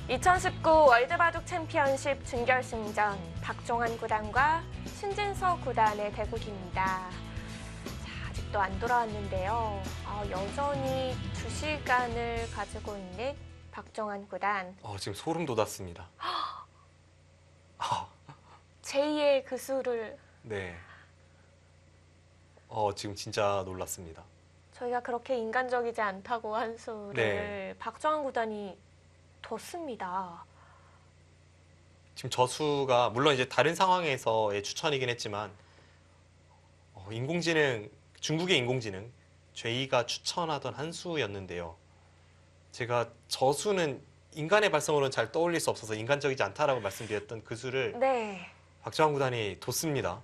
2019 월드바둑 챔피언십 준결승전 박종환 구단과 신진서 구단의 대국입니다. 자, 아직도 안 돌아왔는데요. 여전히 2시간을 가지고 있는 박종환 구단. 지금 소름 돋았습니다. 제2의 그 수를 네. 지금 진짜 놀랐습니다. 저희가 그렇게 인간적이지 않다고 한 수를 네. 박종환 구단이 뒀습니다. 지금 저수가 물론 이제 다른 상황에서의 추천이긴 했지만 중국의 인공지능 죄이가 추천하던 한 수였는데요. 제가 저수는 인간의 발성으로는 잘 떠올릴 수 없어서 인간적이지 않다라고 말씀드렸던 그 수를 네. 박정환 구단이 뒀습니다.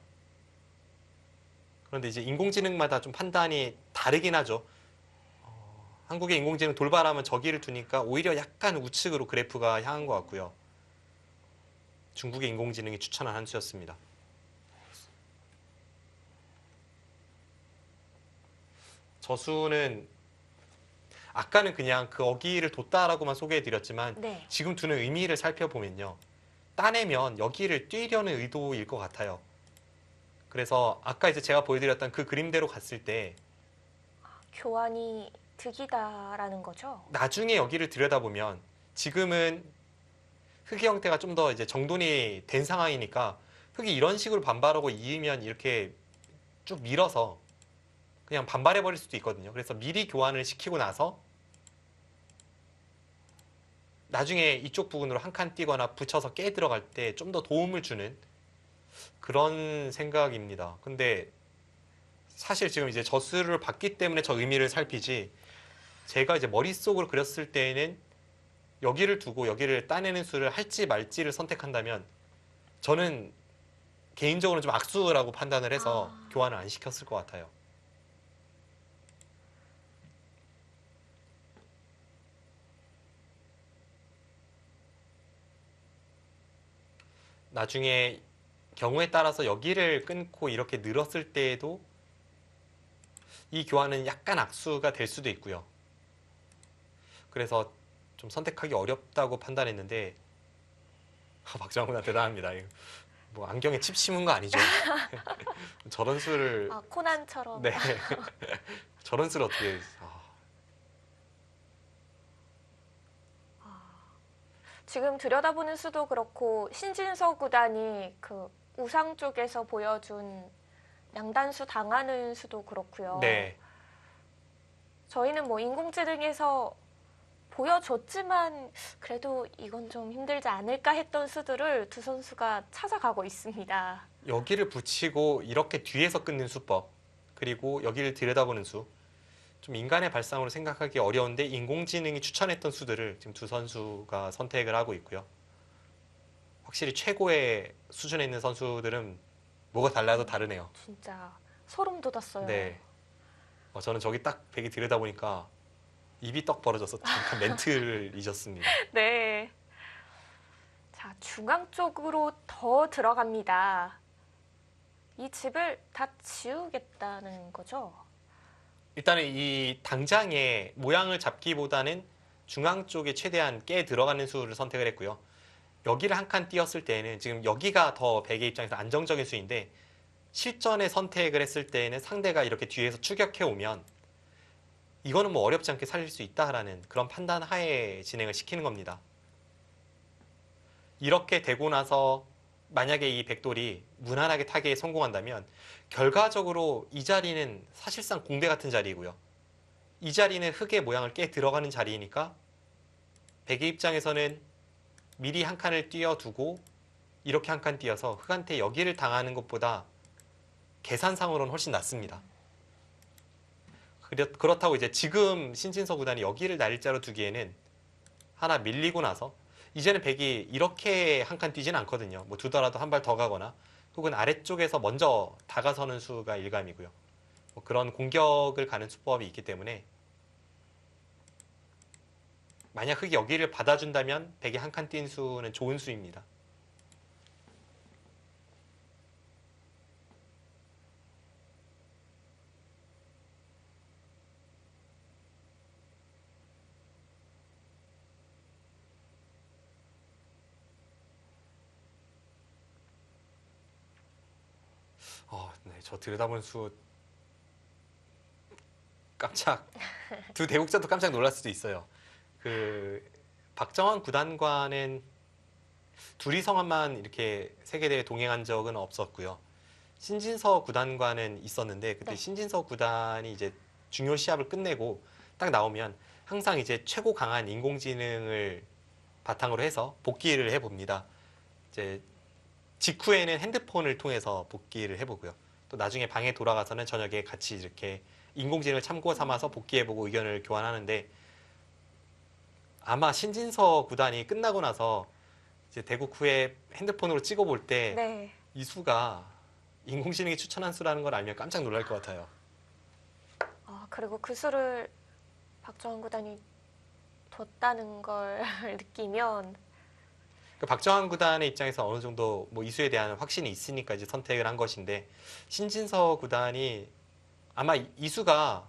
그런데 이제 인공지능마다 좀 판단이 다르긴 하죠. 한국의 인공지능 돌발하면 저기를 두니까 오히려 약간 우측으로 그래프가 향한 것 같고요. 중국의 인공지능이 추천한 한 수였습니다. 저수는 아까는 그냥 그 어기를 뒀다라고만 소개해드렸지만 네. 지금 두는 의미를 살펴보면요. 따내면 여기를 뛰려는 의도일 것 같아요. 그래서 아까 이제 제가 보여드렸던 그 그림대로 갔을 때 교환이 득이다라는 거죠? 나중에 여기를 들여다보면 지금은 흙의 형태가 좀 더 이제 정돈이 된 상황이니까 흙이 이런 식으로 반발하고 이으면 이렇게 쭉 밀어서 그냥 반발해버릴 수도 있거든요. 그래서 미리 교환을 시키고 나서 나중에 이쪽 부분으로 한 칸 띄거나 붙여서 깨 들어갈 때 좀 더 도움을 주는 그런 생각입니다. 근데 사실 지금 이제 저수를 봤기 때문에 저 의미를 살피지 제가 이제 머릿속으로 그렸을 때에는 여기를 두고 여기를 따내는 수를 할지 말지를 선택한다면 저는 개인적으로 좀 악수라고 판단을 해서 교환을 안 시켰을 것 같아요. 나중에 경우에 따라서 여기를 끊고 이렇게 늘었을 때에도 이 교환은 약간 악수가 될 수도 있고요. 그래서 좀 선택하기 어렵다고 판단했는데 박정환 구단 대단합니다. 뭐 안경에 칩 심은 거 아니죠? 저런 수를 코난처럼. 네. 저런 수를 어떻게 지금 들여다보는 수도 그렇고 신진서 구단이 그 우상 쪽에서 보여준 양단수 당하는 수도 그렇고요. 네. 저희는 뭐 인공지능에서 보여줬지만 그래도 이건 좀 힘들지 않을까 했던 수들을 두 선수가 찾아가고 있습니다. 여기를 붙이고 이렇게 뒤에서 끊는 수법 그리고 여기를 들여다보는 수 좀 인간의 발상으로 생각하기 어려운데 인공지능이 추천했던 수들을 지금 두 선수가 선택을 하고 있고요. 확실히 최고의 수준에 있는 선수들은 뭐가 달라도 다르네요. 진짜 소름 돋았어요. 네. 저는 저기 딱 베개 들여다보니까 입이 떡 벌어져서 잠깐 멘트를 잊었습니다. 네. 자, 중앙 쪽으로 더 들어갑니다. 이 집을 다 지우겠다는 거죠? 일단은 이 당장의 모양을 잡기보다는 중앙 쪽에 최대한 깨 들어가는 수를 선택을 했고요. 여기를 한 칸 띄었을 때는 지금 여기가 더 백의 입장에서 안정적인 수인데 실전에 선택을 했을 때는 상대가 이렇게 뒤에서 추격해 오면 이거는 뭐 어렵지 않게 살릴 수 있다라는 그런 판단 하에 진행을 시키는 겁니다. 이렇게 되고 나서 만약에 이 백돌이 무난하게 타개에 성공한다면 결과적으로 이 자리는 사실상 공배 같은 자리이고요. 이 자리는 흙의 모양을 깨 들어가는 자리이니까 백의 입장에서는 미리 한 칸을 띄어두고 이렇게 한 칸 띄어서 흙한테 여기를 당하는 것보다 계산상으로는 훨씬 낫습니다. 그렇다고 이제 지금 신진서 구단이 여기를 날짜로 두기에는 하나 밀리고 나서 이제는 백이 이렇게 한 칸 뛰진 않거든요. 뭐 두더라도 한 발 더 가거나 혹은 아래쪽에서 먼저 다가서는 수가 일감이고요. 뭐 그런 공격을 가는 수법이 있기 때문에 만약 흙이 여기를 받아준다면 백이 한 칸 뛴 수는 좋은 수입니다. 네, 저 들여다본 수 깜짝 두 대국자도 깜짝 놀랄 수도 있어요. 그 박정환 구단과는 둘이서만 이렇게 세계대회 동행한 적은 없었고요. 신진서 구단과는 있었는데 그때 네. 신진서 구단이 이제 중요 시합을 끝내고 딱 나오면 항상 이제 최고 강한 인공지능을 바탕으로 해서 복귀를 해봅니다. 이제 직후에는 핸드폰을 통해서 복귀를 해보고요. 또 나중에 방에 돌아가서는 저녁에 같이 이렇게 인공지능을 참고 삼아서 복귀해보고 의견을 교환하는데 아마 신진서 구단이 끝나고 나서 이제 대국 후에 핸드폰으로 찍어볼 때 네. 이 수가 인공지능이 추천한 수라는 걸 알면 깜짝 놀랄 것 같아요. 그리고 그 수를 박정환 구단이 뒀다는 걸 느끼면 그 박정환 구단의 입장에서 어느 정도 뭐 이수에 대한 확신이 있으니까 이제 선택을 한 것인데 신진서 구단이 아마 이수가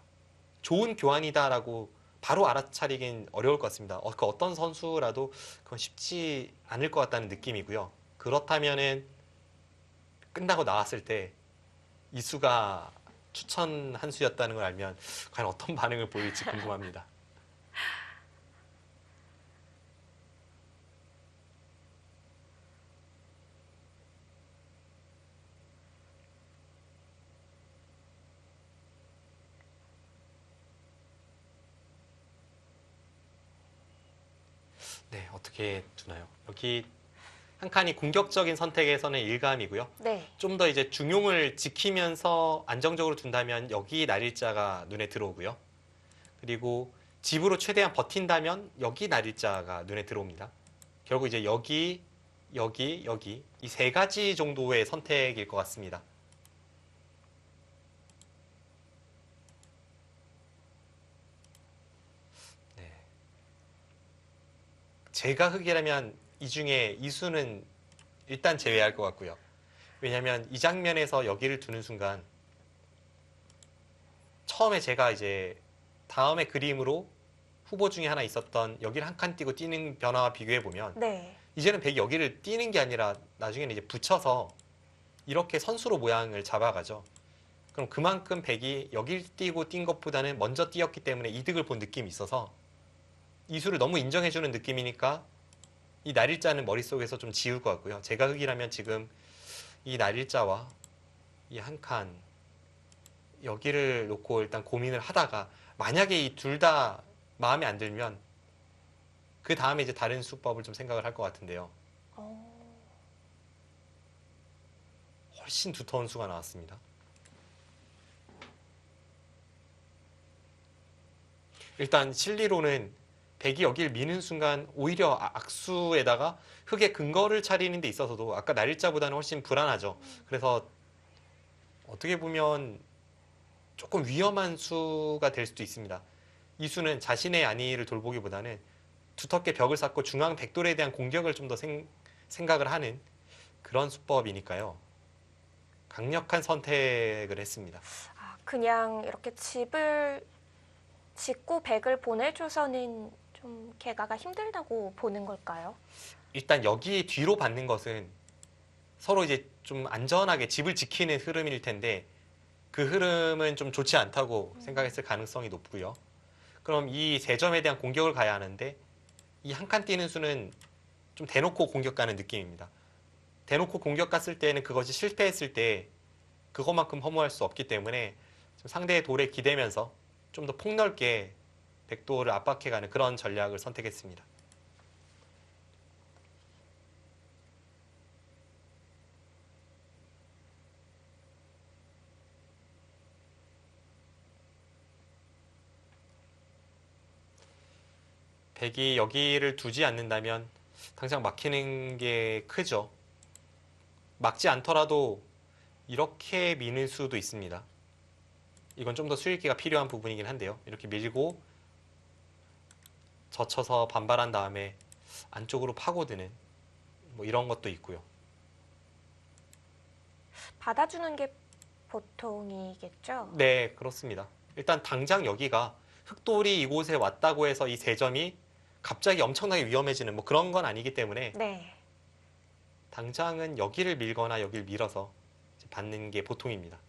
좋은 교환이다라고 바로 알아차리긴 어려울 것 같습니다. 그 어떤 선수라도 그건 쉽지 않을 것 같다는 느낌이고요. 그렇다면은 끝나고 나왔을 때 이수가 추천한 수였다는 걸 알면 과연 어떤 반응을 보일지 궁금합니다. 네, 어떻게 두나요? 여기 한 칸이 공격적인 선택에서는 일감이고요. 네. 좀 더 이제 중용을 지키면서 안정적으로 둔다면 여기 날일자가 눈에 들어오고요. 그리고 집으로 최대한 버틴다면 여기 날일자가 눈에 들어옵니다. 결국 이제 여기, 여기, 여기 이 세 가지 정도의 선택일 것 같습니다. 네. 제가 흑이라면 이 중에 이수는 일단 제외할 것 같고요. 왜냐하면 이 장면에서 여기를 두는 순간 처음에 제가 이제 다음의 그림으로 후보 중에 하나 있었던 여기를 한 칸 띄고 뛰는 변화와 비교해 보면 네. 이제는 백이 여기를 뛰는 게 아니라 나중에는 이제 붙여서 이렇게 선수로 모양을 잡아가죠. 그럼 그만큼 백이 여길 뛰고 뛴 것보다는 먼저 뛰었기 때문에 이득을 본 느낌이 있어서 이수를 너무 인정해주는 느낌이니까 이 날일자는 머릿속에서 좀 지울 것 같고요. 제가 흑이라면 지금 이 날일자와 이 한 칸 여기를 놓고 일단 고민을 하다가 만약에 이 둘 다 마음에 안 들면 그 다음에 이제 다른 수법을 좀 생각을 할 것 같은데요. 어, 훨씬 두터운 수가 나왔습니다. 일단 실리로는 백이 여길 미는 순간 오히려 악수에다가 흑의 근거를 차리는 데 있어서도 아까 날일자보다는 훨씬 불안하죠. 그래서 어떻게 보면 조금 위험한 수가 될 수도 있습니다. 이 수는 자신의 안위를 돌보기보다는 두텁게 벽을 쌓고 중앙 백돌에 대한 공격을 좀 더 생각을 하는 그런 수법이니까요. 강력한 선택을 했습니다. 그냥 이렇게 집을 짓고 백을 보내줘서는 좀 개가가 힘들다고 보는 걸까요? 일단 여기 뒤로 받는 것은 서로 이제 좀 안전하게 집을 지키는 흐름일 텐데 그 흐름은 좀 좋지 않다고 생각했을 가능성이 높고요. 그럼 이 세 점에 대한 공격을 가야 하는데 이 한 칸 뛰는 수는 좀 대놓고 공격 가는 느낌입니다. 대놓고 공격 갔을 때는 그것이 실패했을 때 그것만큼 허무할 수 없기 때문에 좀 상대의 돌에 기대면서 좀 더 폭넓게 백도를 압박해가는 그런 전략을 선택했습니다. 백이 여기를 두지 않는다면 당장 막히는 게 크죠. 막지 않더라도 이렇게 미는 수도 있습니다. 이건 좀 더 수익기가 필요한 부분이긴 한데요. 이렇게 밀고 젖혀서 반발한 다음에 안쪽으로 파고드는 뭐 이런 것도 있고요. 받아주는 게 보통이겠죠? 네, 그렇습니다. 일단 당장 여기가 흑돌이 이곳에 왔다고 해서 이 세 점이 갑자기 엄청나게 위험해지는 뭐 그런 건 아니기 때문에 네. 당장은 여기를 밀거나 여기를 밀어서 받는 게 보통입니다.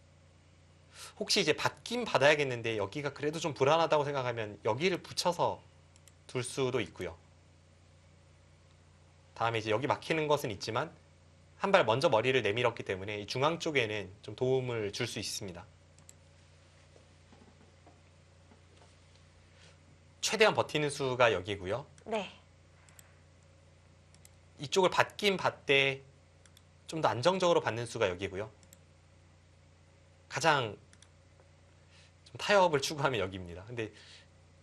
혹시 이제 받긴 받아야겠는데 여기가 그래도 좀 불안하다고 생각하면 여기를 붙여서 둘 수도 있고요. 다음에 이제 여기 막히는 것은 있지만 한 발 먼저 머리를 내밀었기 때문에 이 중앙 쪽에는 좀 도움을 줄 수 있습니다. 최대한 버티는 수가 여기고요. 네. 이쪽을 받긴 받되 좀 더 안정적으로 받는 수가 여기고요. 가장 좀 타협을 추구하면 여기입니다. 근데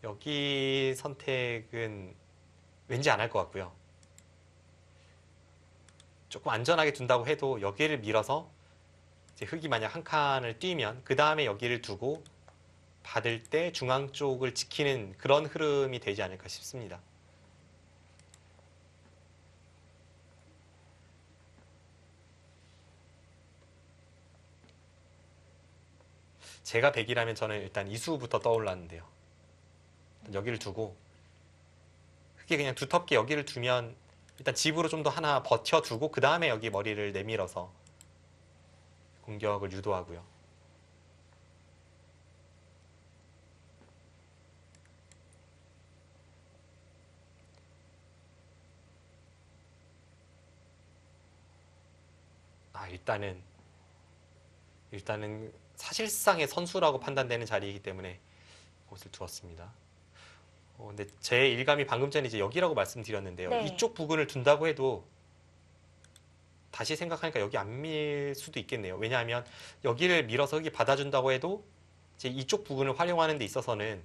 여기 선택은 왠지 안 할 것 같고요. 조금 안전하게 둔다고 해도 여기를 밀어서 이제 흙이 만약 한 칸을 뛰면 그 다음에 여기를 두고 받을 때 중앙 쪽을 지키는 그런 흐름이 되지 않을까 싶습니다. 제가 100이라면 저는 일단 이수부터 떠올랐는데요. 여기를 두고 흙이 그냥 두텁게 여기를 두면 일단 집으로 좀 더 하나 버텨두고 그 다음에 여기 머리를 내밀어서 공격을 유도하고요. 일단은 사실상의 선수라고 판단되는 자리이기 때문에 곳을 두었습니다. 근데 제 일감이 방금 전에 이제 여기라고 말씀드렸는데요. 네. 이쪽 부근을 둔다고 해도 다시 생각하니까 여기 안 밀 수도 있겠네요. 왜냐하면 여기를 밀어서 흙이 받아준다고 해도 이제 이쪽 부근을 활용하는 데 있어서는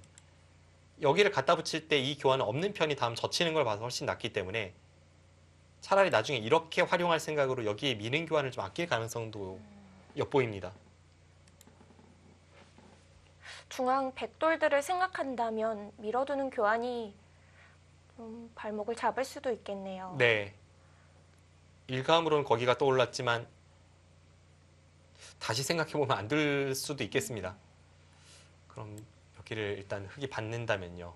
여기를 갖다 붙일 때 이 교환은 없는 편이 다음 젖히는 걸 봐서 훨씬 낫기 때문에 차라리 나중에 이렇게 활용할 생각으로 여기에 미는 교환을 좀 아낄 가능성도 엿보입니다. 중앙 백돌들을 생각한다면 밀어두는 교환이 좀 발목을 잡을 수도 있겠네요. 네. 일감으로는 거기가 떠올랐지만 다시 생각해보면 안 될 수도 있겠습니다. 그럼 여기를 일단 흙이 받는다면요.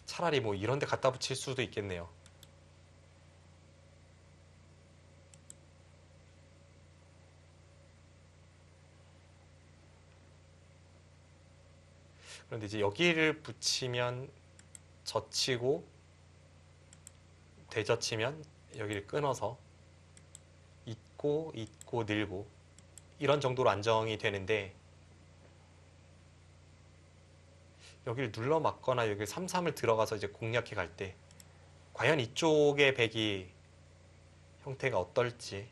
차라리 뭐 이런 데 갖다 붙일 수도 있겠네요. 그런데 이제 여기를 붙이면 젖히고 되젖히면 여기를 끊어서 잇고 늘고 이런 정도로 안정이 되는데 여기를 눌러 맞거나 여기 3-3을 들어가서 이제 공략해 갈 때 과연 이쪽의 백이 형태가 어떨지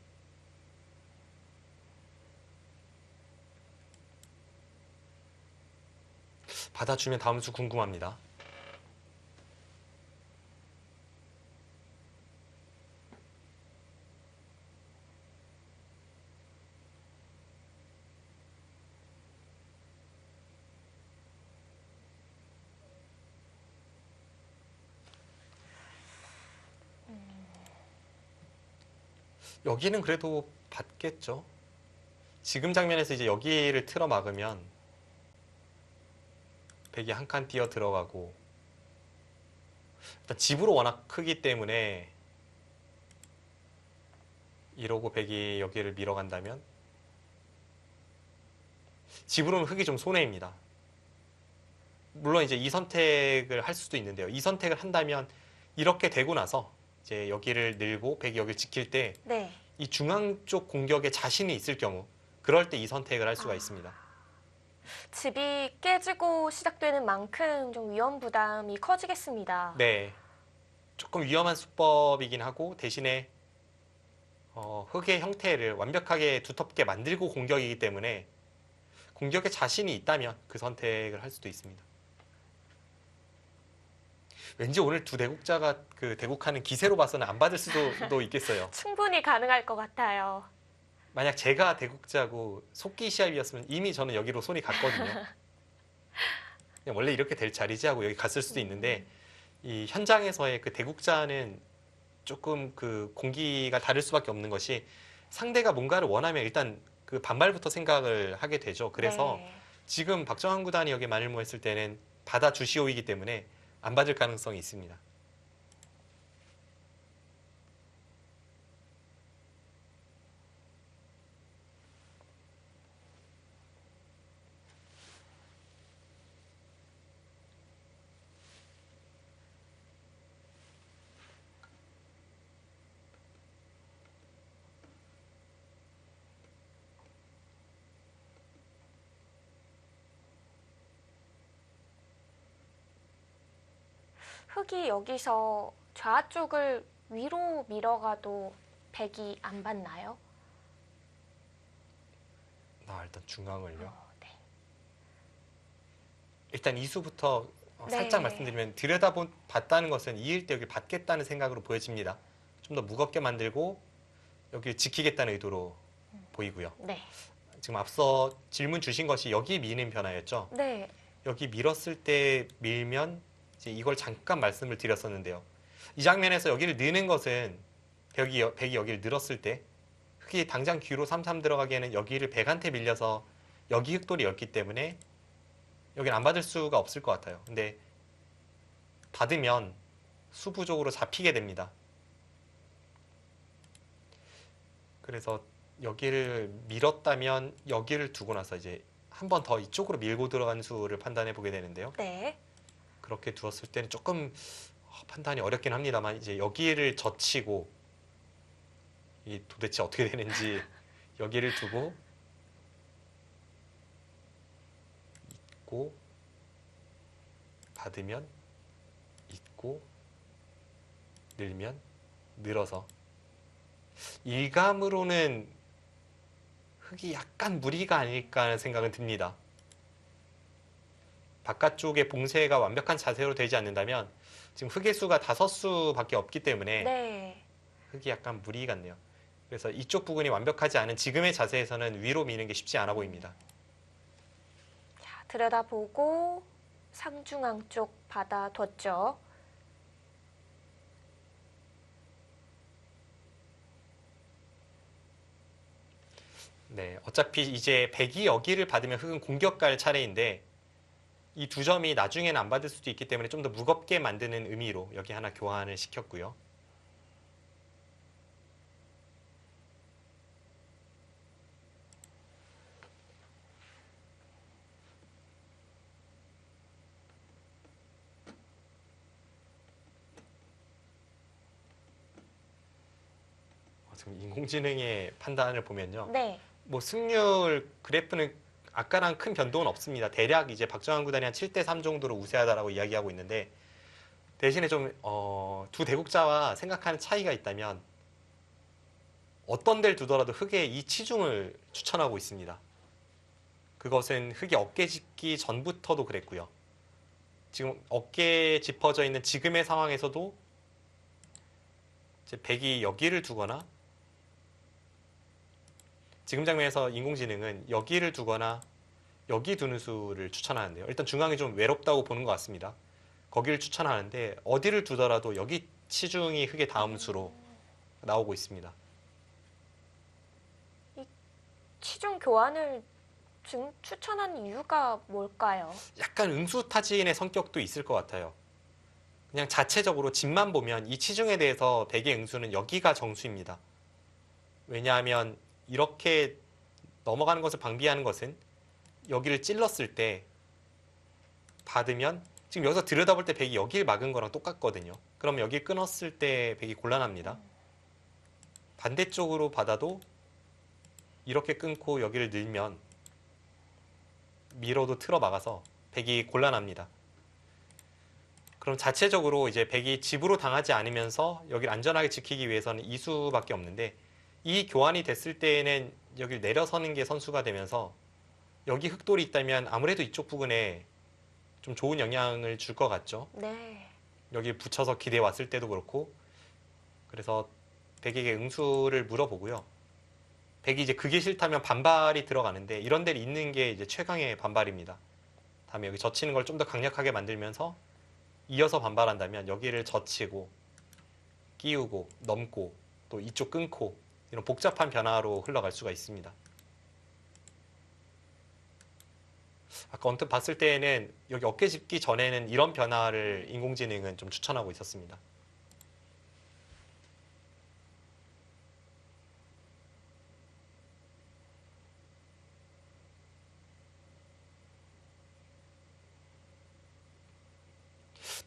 받아주면 다음 수 궁금합니다. 여기는 그래도 받겠죠. 지금 장면에서 이제 여기를 틀어 막으면 백이 한 칸 뛰어 들어가고 일단 집으로 워낙 크기 때문에 이러고 백이 여기를 밀어간다면 집으로는 흙이 좀 손해입니다. 물론 이제 이 선택을 할 수도 있는데요. 이 선택을 한다면 이렇게 되고 나서 이제 여기를 늘고 백이 여기를 지킬 때 네. 이 중앙 쪽 공격에 자신이 있을 경우 그럴 때 이 선택을 할 수가 있습니다. 집이 깨지고 시작되는 만큼 좀 위험 부담이 커지겠습니다. 네. 조금 위험한 수법이긴 하고 대신에 흙의 형태를 완벽하게 두텁게 만들고 공격이기 때문에 공격에 자신이 있다면 그 선택을 할 수도 있습니다. 왠지 오늘 두 대국자가 그 대국하는 기세로 봐서는 안 받을 수도 있겠어요. 충분히 가능할 것 같아요. 만약 제가 대국자고 속기 시합이었으면 이미 저는 여기로 손이 갔거든요. 그냥 원래 이렇게 될 자리지 하고 여기 갔을 수도 있는데 이 현장에서의 그 대국자는 조금 그 공기가 다를 수밖에 없는 것이 상대가 뭔가를 원하면 일단 그 반발부터 생각을 하게 되죠. 그래서 네. 지금 박정환 구단이 여기 만일모 했을 때는 받아주시오이기 때문에 안 받을 가능성이 있습니다. 흙이 여기서 좌쪽을 위로 밀어가도 백이 안 받나요? 일단 중앙을요. 네. 일단 이수부터 네. 살짝 말씀드리면 봤다는 것은 이을 때 여기 받겠다는 생각으로 보여집니다. 좀 더 무겁게 만들고 여기를 지키겠다는 의도로 보이고요. 네. 지금 앞서 질문 주신 것이 여기 미는 변화였죠. 네. 여기 밀었을 때 밀면 이제 이걸 잠깐 말씀을 드렸었는데요. 이 장면에서 여기를 느는 것은 백이 여기를 늘었을 때 흙이 당장 귀로 삼삼 들어가기에는 여기를 백한테 밀려서 여기 흙돌이였기 때문에 여기는 안 받을 수가 없을 것 같아요. 근데 받으면 수부족으로 잡히게 됩니다. 그래서 여기를 밀었다면 여기를 두고 나서 이제 한 번 더 이쪽으로 밀고 들어간 수를 판단해 보게 되는데요. 네. 그렇게 두었을 때는 조금 판단이 어렵긴 합니다만 이제 여기를 젖히고 이 도대체 어떻게 되는지 여기를 두고 있고 받으면 있고 늘면 늘어서 일감으로는 흙이 약간 무리가 아닐까 하는 생각은 듭니다. 바깥쪽에 봉쇄가 완벽한 자세로 되지 않는다면 지금 흙의 수가 5수밖에 없기 때문에 네. 흙이 약간 무리 같네요. 그래서 이쪽 부분이 완벽하지 않은 지금의 자세에서는 위로 미는 게 쉽지 않아 보입니다. 자, 들여다보고 상중앙 쪽 받아뒀죠. 네, 어차피 이제 백이 여기를 받으면 흙은 공격 갈 차례인데 이 두 점이 나중에는 안 받을 수도 있기 때문에 좀 더 무겁게 만드는 의미로 여기 하나 교환을 시켰고요. 지금 인공지능의 판단을 보면요. 네. 뭐 승률 그래프는 아까랑 큰 변동은 없습니다. 대략 이제 박정환 구단이 한 7대3 정도로 우세하다라고 이야기하고 있는데 대신에 좀 두 대국자와 생각하는 차이가 있다면 어떤 데를 두더라도 흙의 이 치중을 추천하고 있습니다. 그것은 흙이 어깨 짚기 전부터도 그랬고요. 지금 어깨에 짚어져 있는 지금의 상황에서도 이제 백이 여기를 두거나 지금 장면에서 인공지능은 여기를 두거나 여기 두는 수를 추천하는데요. 일단 중앙이 좀 외롭다고 보는 것 같습니다. 거기를 추천하는데 어디를 두더라도 여기 치중이 흙의 다음 수로 나오고 있습니다. 치중 교환을 지금 추천한 이유가 뭘까요? 약간 응수타진의 성격도 있을 것 같아요. 그냥 자체적으로 집만 보면 이 치중에 대해서 백의 응수는 여기가 정수입니다. 왜냐하면 이렇게 넘어가는 것을 방비하는 것은 여기를 찔렀을 때 받으면 지금 여기서 들여다볼 때 백이 여기를 막은 거랑 똑같거든요. 그럼 여기 끊었을 때 백이 곤란합니다. 반대쪽으로 받아도 이렇게 끊고 여기를 늘면 밀어도 틀어 막아서 백이 곤란합니다. 그럼 자체적으로 이제 백이 집으로 당하지 않으면서 여기를 안전하게 지키기 위해서는 이 수밖에 없는데 이 교환이 됐을 때에는 여기를 내려서는 게 선수가 되면서 여기 흙돌이 있다면 아무래도 이쪽 부분에 좀 좋은 영향을 줄 것 같죠. 네. 여기 붙여서 기대 왔을 때도 그렇고 그래서 백에게 응수를 물어보고요. 백이 이제 그게 싫다면 반발이 들어가는데 이런 데를 있는 게 이제 최강의 반발입니다. 다음에 여기 젖히는 걸 좀 더 강력하게 만들면서 이어서 반발한다면 여기를 젖히고 끼우고 넘고 또 이쪽 끊고 이런 복잡한 변화로 흘러갈 수가 있습니다. 아까 언뜻 봤을 때에는 여기 어깨 짚기 전에는 이런 변화를 인공지능은 좀 추천하고 있었습니다.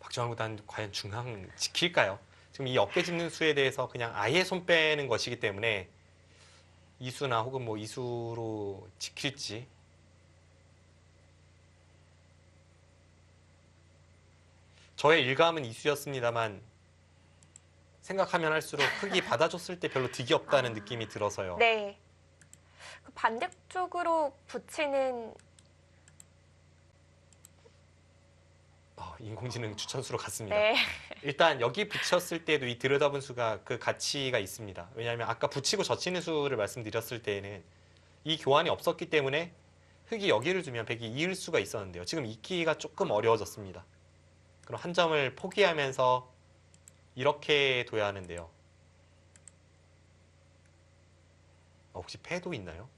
박정환 구단 과연 중앙 지킬까요? 지금 이 어깨 짚는 수에 대해서 그냥 아예 손 빼는 것이기 때문에 이수나 혹은 뭐 이수로 지킬지 저의 일감은 이수였습니다만 생각하면 할수록 흙이 받아줬을 때 별로 득이 없다는 느낌이 들어서요. 네. 그 반대쪽으로 붙이는 인공지능 추천수로 갔습니다. 네. 일단 여기 붙였을 때도 이 들여다본 수가 그 가치가 있습니다. 왜냐하면 아까 붙이고 젖히는 수를 말씀드렸을 때에는 이 교환이 없었기 때문에 흙이 여기를 두면 백이 이을 수가 있었는데요. 지금 잊기가 조금 어려워졌습니다. 그럼 한 점을 포기하면서 이렇게 둬야 하는데요. 혹시 패도 있나요?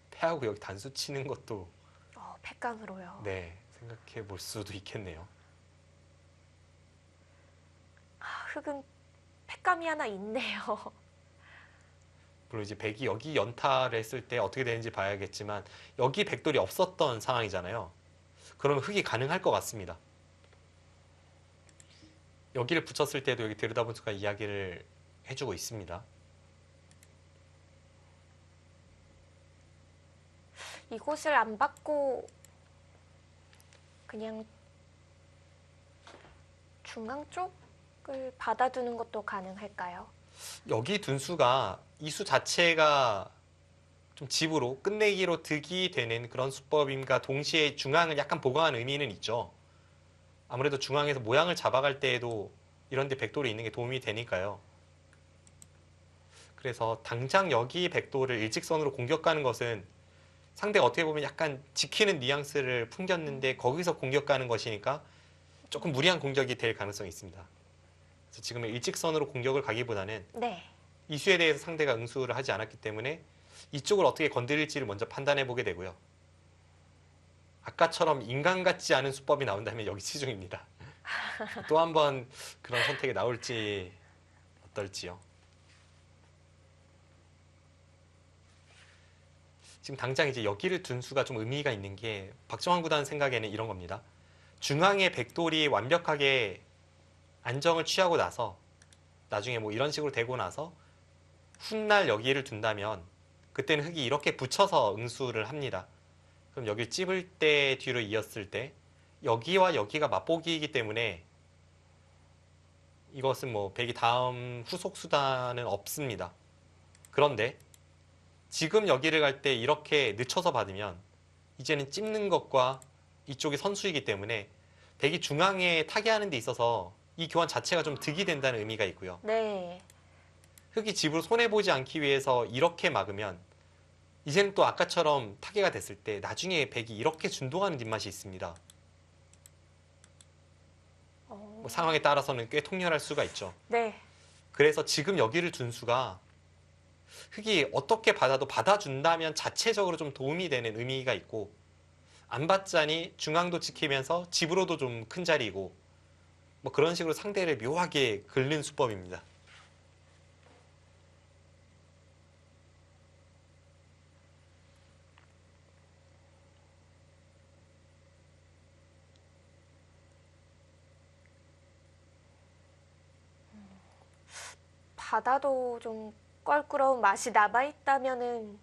패하고 여기 단수 치는 것도 패감으로요. 네, 생각해 볼 수도 있겠네요. 흙은 패감이 하나 있네요. 물론 이제 백이 여기 연타를 했을 때 어떻게 되는지 봐야겠지만 여기 백돌이 없었던 상황이잖아요. 그러면 흙이 가능할 것 같습니다. 여기를 붙였을 때도 여기 들여다본 수가 이야기를 해주고 있습니다. 이곳을 안 받고 그냥 중앙 쪽을 받아두는 것도 가능할까요? 여기 둔 수가 이 수 자체가 좀 집으로 끝내기로 득이 되는 그런 수법임과 동시에 중앙을 약간 보강한 의미는 있죠. 아무래도 중앙에서 모양을 잡아갈 때에도 이런 데 백돌이 있는 게 도움이 되니까요. 그래서 당장 여기 백돌을 일직선으로 공격 가는 것은 상대가 어떻게 보면 약간 지키는 뉘앙스를 풍겼는데 거기서 공격 가는 것이니까 조금 무리한 공격이 될 가능성이 있습니다. 그래서 지금은 일직선으로 공격을 가기보다는 네. 이수에 대해서 상대가 응수를 하지 않았기 때문에 이쪽을 어떻게 건드릴지를 먼저 판단해 보게 되고요. 아까처럼 인간 같지 않은 수법이 나온다면 여기 치중입니다. 또 한 번 그런 선택이 나올지 어떨지요. 지금 당장 이제 여기를 둔 수가 좀 의미가 있는 게 박정환 구단 생각에는 이런 겁니다. 중앙에 백돌이 완벽하게 안정을 취하고 나서 나중에 뭐 이런 식으로 되고 나서 훗날 여기를 둔다면 그때는 흙이 이렇게 붙여서 응수를 합니다. 그럼 여기 찝을 때 뒤로 이었을 때 여기와 여기가 맞보기이기 때문에 이것은 뭐 백이 다음 후속 수단은 없습니다. 그런데 지금 여기를 갈 때 이렇게 늦춰서 받으면 이제는 찝는 것과 이쪽이 선수이기 때문에 백이 중앙에 타개하는 데 있어서 이 교환 자체가 좀 득이 된다는 의미가 있고요. 네. 흙이 집으로 손해보지 않기 위해서 이렇게 막으면 이제는 또 아까처럼 타개가 됐을 때 나중에 백이 이렇게 준동하는 뒷맛이 있습니다. 뭐 상황에 따라서는 꽤 통렬할 수가 있죠. 네. 그래서 지금 여기를 둔 수가 흙이 어떻게 받아도 받아준다면 자체적으로 좀 도움이 되는 의미가 있고 안 받자니 중앙도 지키면서 집으로도 좀 큰 자리이고 뭐 그런 식으로 상대를 묘하게 긁는 수법입니다. 받아도 좀 껄끄러운 맛이 남아있다면은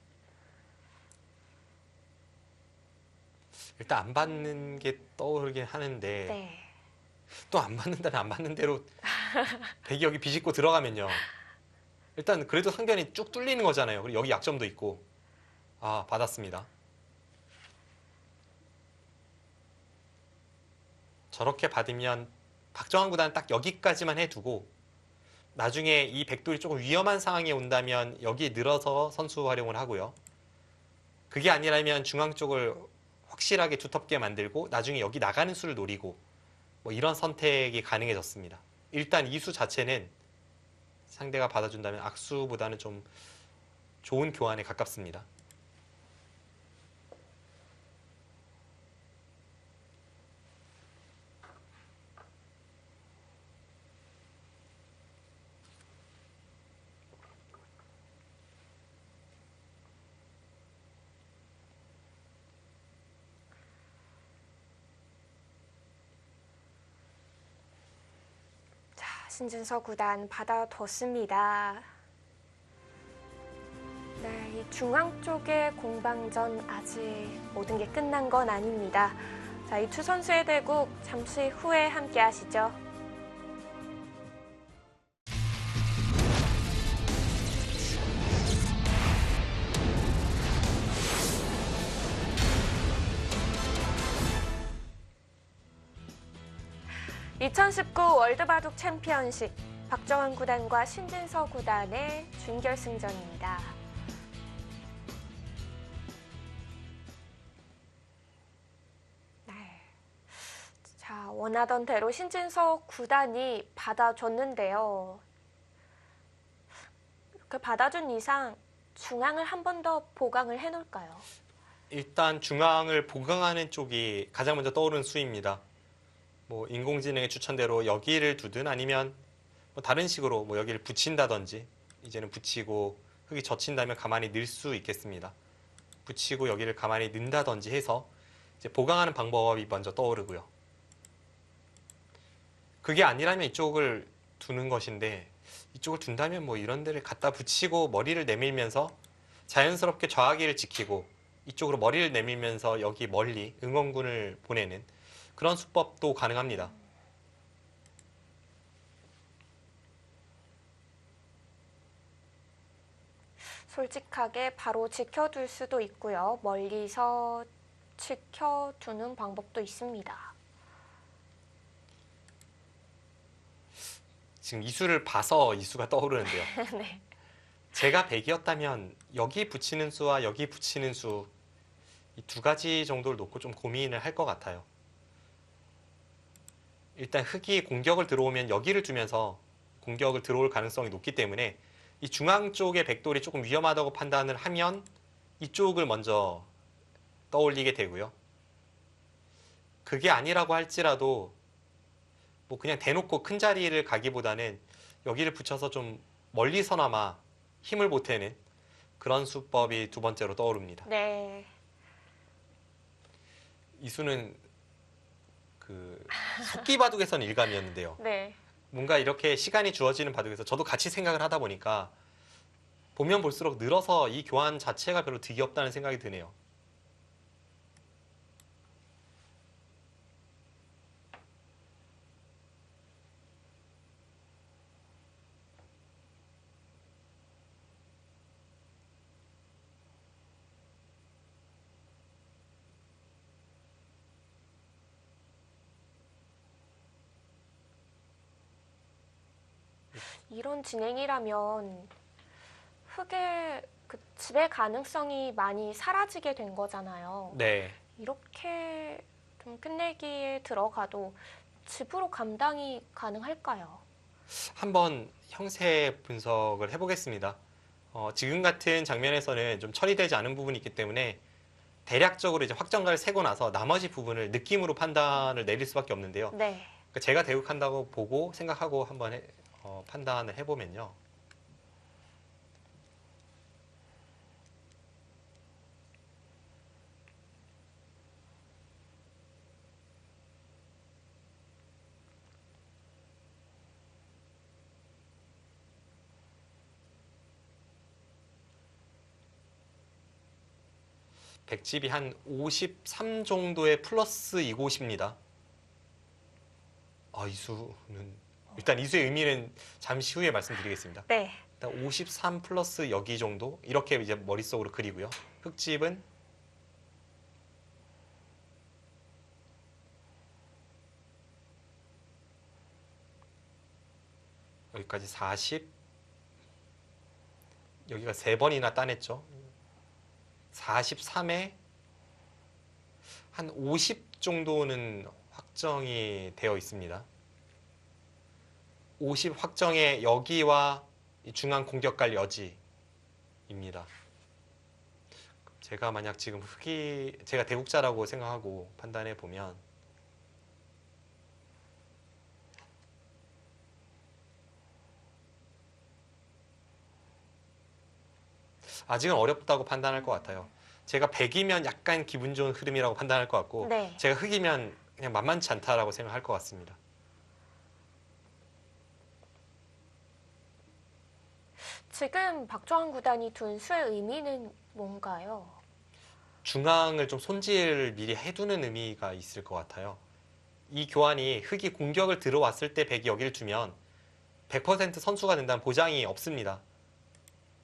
일단 안 받는 게 떠오르긴 하는데 네. 또 안 받는다면 안 받는 대로 백이 여기 비집고 들어가면요. 일단 그래도 상변이 쭉 뚫리는 거잖아요. 그리고 여기 약점도 있고. 받았습니다. 저렇게 받으면 박정환 구단은 딱 여기까지만 해두고 나중에 이 백돌이 조금 위험한 상황이 온다면 여기에 늘어서 선수 활용을 하고요. 그게 아니라면 중앙 쪽을 확실하게 두텁게 만들고 나중에 여기 나가는 수를 노리고 뭐 이런 선택이 가능해졌습니다. 일단 이 수 자체는 상대가 받아준다면 악수보다는 좀 좋은 교환에 가깝습니다. 신준서 구단 받아뒀습니다. 네, 이 중앙 쪽의 공방전 아직 모든 게 끝난 건 아닙니다. 자, 이 두 선수의 대국 잠시 후에 함께 하시죠. (2019) 월드바둑 챔피언십 박정환 구단과 신진서 구단의 준결승전입니다. 자, 원하던 대로 신진서 구단이 받아줬는데요. 이렇게 받아준 이상 중앙을 한 번 더 보강을 해놓을까요? 일단 중앙을 보강하는 쪽이 가장 먼저 떠오르는 수입니다. 뭐 인공지능의 추천대로 여기를 두든 아니면 뭐 다른 식으로 뭐 여기를 붙인다든지, 이제는 붙이고 흙이 젖힌다면 가만히 넣을 수 있겠습니다. 붙이고 여기를 가만히 넣는다든지 해서 이제 보강하는 방법이 먼저 떠오르고요. 그게 아니라면 이쪽을 두는 것인데, 이쪽을 둔다면 뭐 이런 데를 갖다 붙이고 머리를 내밀면서 자연스럽게 좌하기를 지키고 이쪽으로 머리를 내밀면서 여기 멀리 응원군을 보내는 그런 수법도 가능합니다. 솔직하게 바로 지켜둘 수도 있고요. 멀리서 지켜두는 방법도 있습니다. 지금 이수를 봐서 이수가 떠오르는데요. 네. 제가 100이었다면 여기 붙이는 수와 여기 붙이는 수, 이 두 가지 정도를 놓고 좀 고민을 할 것 같아요. 일단 흙이 공격을 들어오면 여기를 두면서 공격을 들어올 가능성이 높기 때문에 이 중앙 쪽의 백돌이 조금 위험하다고 판단을 하면 이쪽을 먼저 떠올리게 되고요. 그게 아니라고 할지라도 뭐 그냥 대놓고 큰 자리를 가기보다는 여기를 붙여서 좀 멀리서나마 힘을 보태는 그런 수법이 두 번째로 떠오릅니다. 네. 이수는 그 속기 바둑에서는 일감이었는데요. 네. 뭔가 이렇게 시간이 주어지는 바둑에서 저도 같이 생각을 하다 보니까 보면 볼수록 늘어서 이 교환 자체가 별로 득이 없다는 생각이 드네요. 이런 진행이라면 흙의 그 지배 가능성이 많이 사라지게 된 거잖아요. 네. 이렇게 좀 끝내기에 들어가도 집으로 감당이 가능할까요? 한번 형세 분석을 해보겠습니다. 지금 같은 장면에서는 좀 처리되지 않은 부분이 있기 때문에 대략적으로 이제 확정가를 세고 나서 나머지 부분을 느낌으로 판단을 내릴 수밖에 없는데요. 네. 그러니까 제가 대국한다고 보고 생각하고 한번 판단을 해보면요. 백집이 한 53 정도의 플러스 이곳입니다. 이수는 일단 이수의 의미는 잠시 후에 말씀드리겠습니다. 네. 일단 53 플러스 여기 정도 이렇게 이제 머릿속으로 그리고요. 흙집은 여기까지 40, 여기가 3번이나 따냈죠. 43에 한 50 정도는 확정이 되어 있습니다. 50 확정에 여기와 이 중앙 공격갈 여지입니다. 제가 만약 지금 제가 대국자라고 생각하고 판단해 보면 아직은 어렵다고 판단할 것 같아요. 제가 100이면 약간 기분 좋은 흐름이라고 판단할 것 같고 네. 제가 흙이면 그냥 만만치 않다라고 생각할 것 같습니다. 지금 박정환 구단이 둔 수의 의미는 뭔가요? 중앙을 좀 손질을 미리 해두는 의미가 있을 것 같아요. 이 교환이 흑이 공격을 들어왔을 때 백이 여기를 주면 100% 선수가 된다는 보장이 없습니다.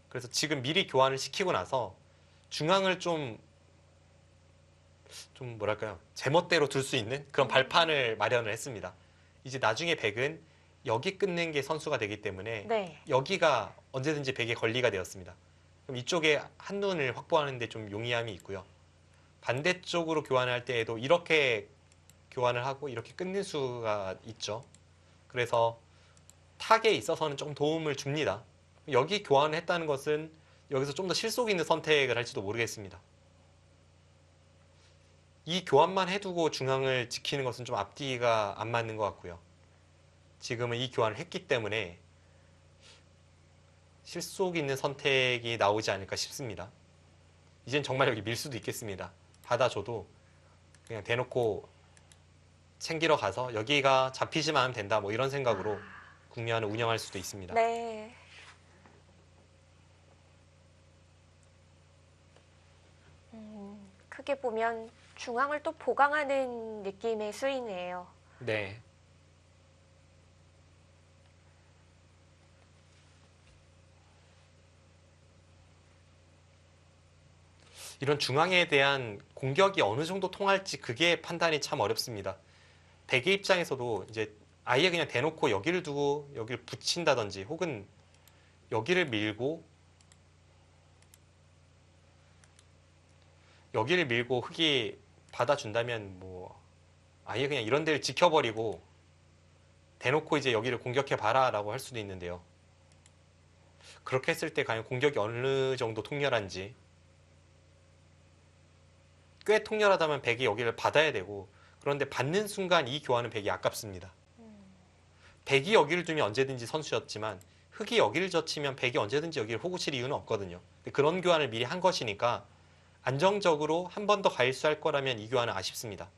그래서 지금 미리 교환을 시키고 나서 중앙을 좀 뭐랄까요, 제멋대로 둘 수 있는 그런 발판을 마련을 했습니다. 이제 나중에 백은 여기 끊는 게 선수가 되기 때문에 네. 여기가 언제든지 백의 권리가 되었습니다. 그럼 이쪽에 한눈을 확보하는 데 좀 용이함이 있고요. 반대쪽으로 교환할 때에도 이렇게 교환을 하고 이렇게 끊는 수가 있죠. 그래서 탁에 있어서는 좀 도움을 줍니다. 여기 교환을 했다는 것은 여기서 좀 더 실속 있는 선택을 할지도 모르겠습니다. 이 교환만 해두고 중앙을 지키는 것은 좀 앞뒤가 안 맞는 것 같고요. 지금은 이 교환을 했기 때문에 실속 있는 선택이 나오지 않을까 싶습니다. 이젠 정말 여기 밀 수도 있겠습니다. 받아줘도 그냥 대놓고 챙기러 가서 여기가 잡히지만 하면 된다, 뭐 이런 생각으로 국면을 운영할 수도 있습니다. 네. 크게 보면 중앙을 또 보강하는 느낌의 수이네요. 네. 이런 중앙에 대한 공격이 어느 정도 통할지 그게 판단이 참 어렵습니다. 백의 입장에서도 이제 아예 그냥 대놓고 여기를 두고 여기를 붙인다든지 혹은 여기를 밀고 흑이 받아준다면 뭐 아예 그냥 이런 데를 지켜버리고 대놓고 이제 여기를 공격해봐라 라고 할 수도 있는데요. 그렇게 했을 때 과연 공격이 어느 정도 통렬한지, 꽤 통렬하다면 백이 여기를 받아야 되고, 그런데 받는 순간 이 교환은 백이 아깝습니다. 백이 여기를 두면 언제든지 선수였지만 흑이 여기를 젖히면 백이 언제든지 여기를 호구 칠 이유는 없거든요. 그런 교환을 미리 한 것이니까 안정적으로 한 번 더 가일수할 거라면 이 교환은 아쉽습니다.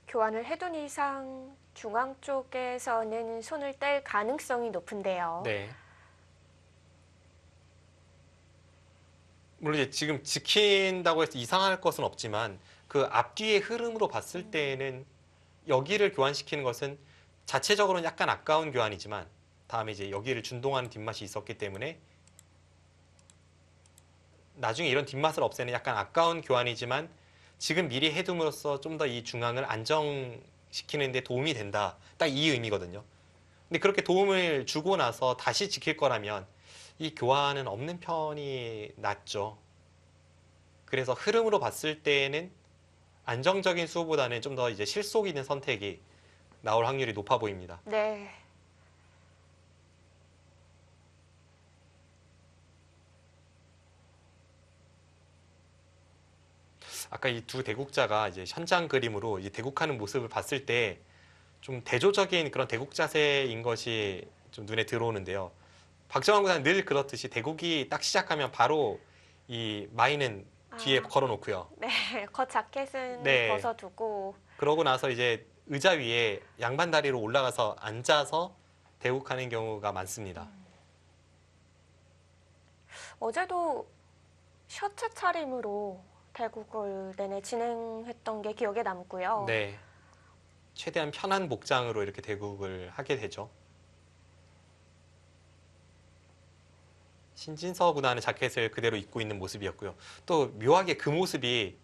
교환을 해둔 이상 중앙 쪽에서는 손을 뗄 가능성이 높은데요. 네. 물론 이제 지금 지킨다고 해서 이상할 것은 없지만 그 앞뒤의 흐름으로 봤을 때에는 여기를 교환시키는 것은 자체적으로는 약간 아까운 교환이지만 다음에 이제 여기를 준동하는 뒷맛이 있었기 때문에 나중에 이런 뒷맛을 없애는 약간 아까운 교환이지만 지금 미리 해둠으로써 좀 더 이 중앙을 안정시키는 데 도움이 된다. 딱 이 의미거든요. 근데 그렇게 도움을 주고 나서 다시 지킬 거라면 이 교환은 없는 편이 낫죠. 그래서 흐름으로 봤을 때에는 안정적인 수보다는 좀 더 이제 실속 있는 선택이 나올 확률이 높아 보입니다. 네. 아까 이 두 대국자가 이제 현장 그림으로 이 대국하는 모습을 봤을 때 좀 대조적인 그런 대국 자세인 것이 좀 눈에 들어오는데요. 박정환 구단은 늘 그렇듯이 대국이 딱 시작하면 바로 이 마이는 뒤에 걸어놓고요. 네, 겉 자켓은 네. 벗어두고. 그러고 나서 이제 의자 위에 양반 다리로 올라가서 앉아서 대국하는 경우가 많습니다. 어제도 셔츠 차림으로 대국을 내내 진행했던 게 기억에 남고요. 네. 최대한 편한 복장으로 이렇게 대국을 하게 되죠. 신진서 구단의 자켓을 그대로 입고 있는 모습이었고요. 또 묘하게 그 모습이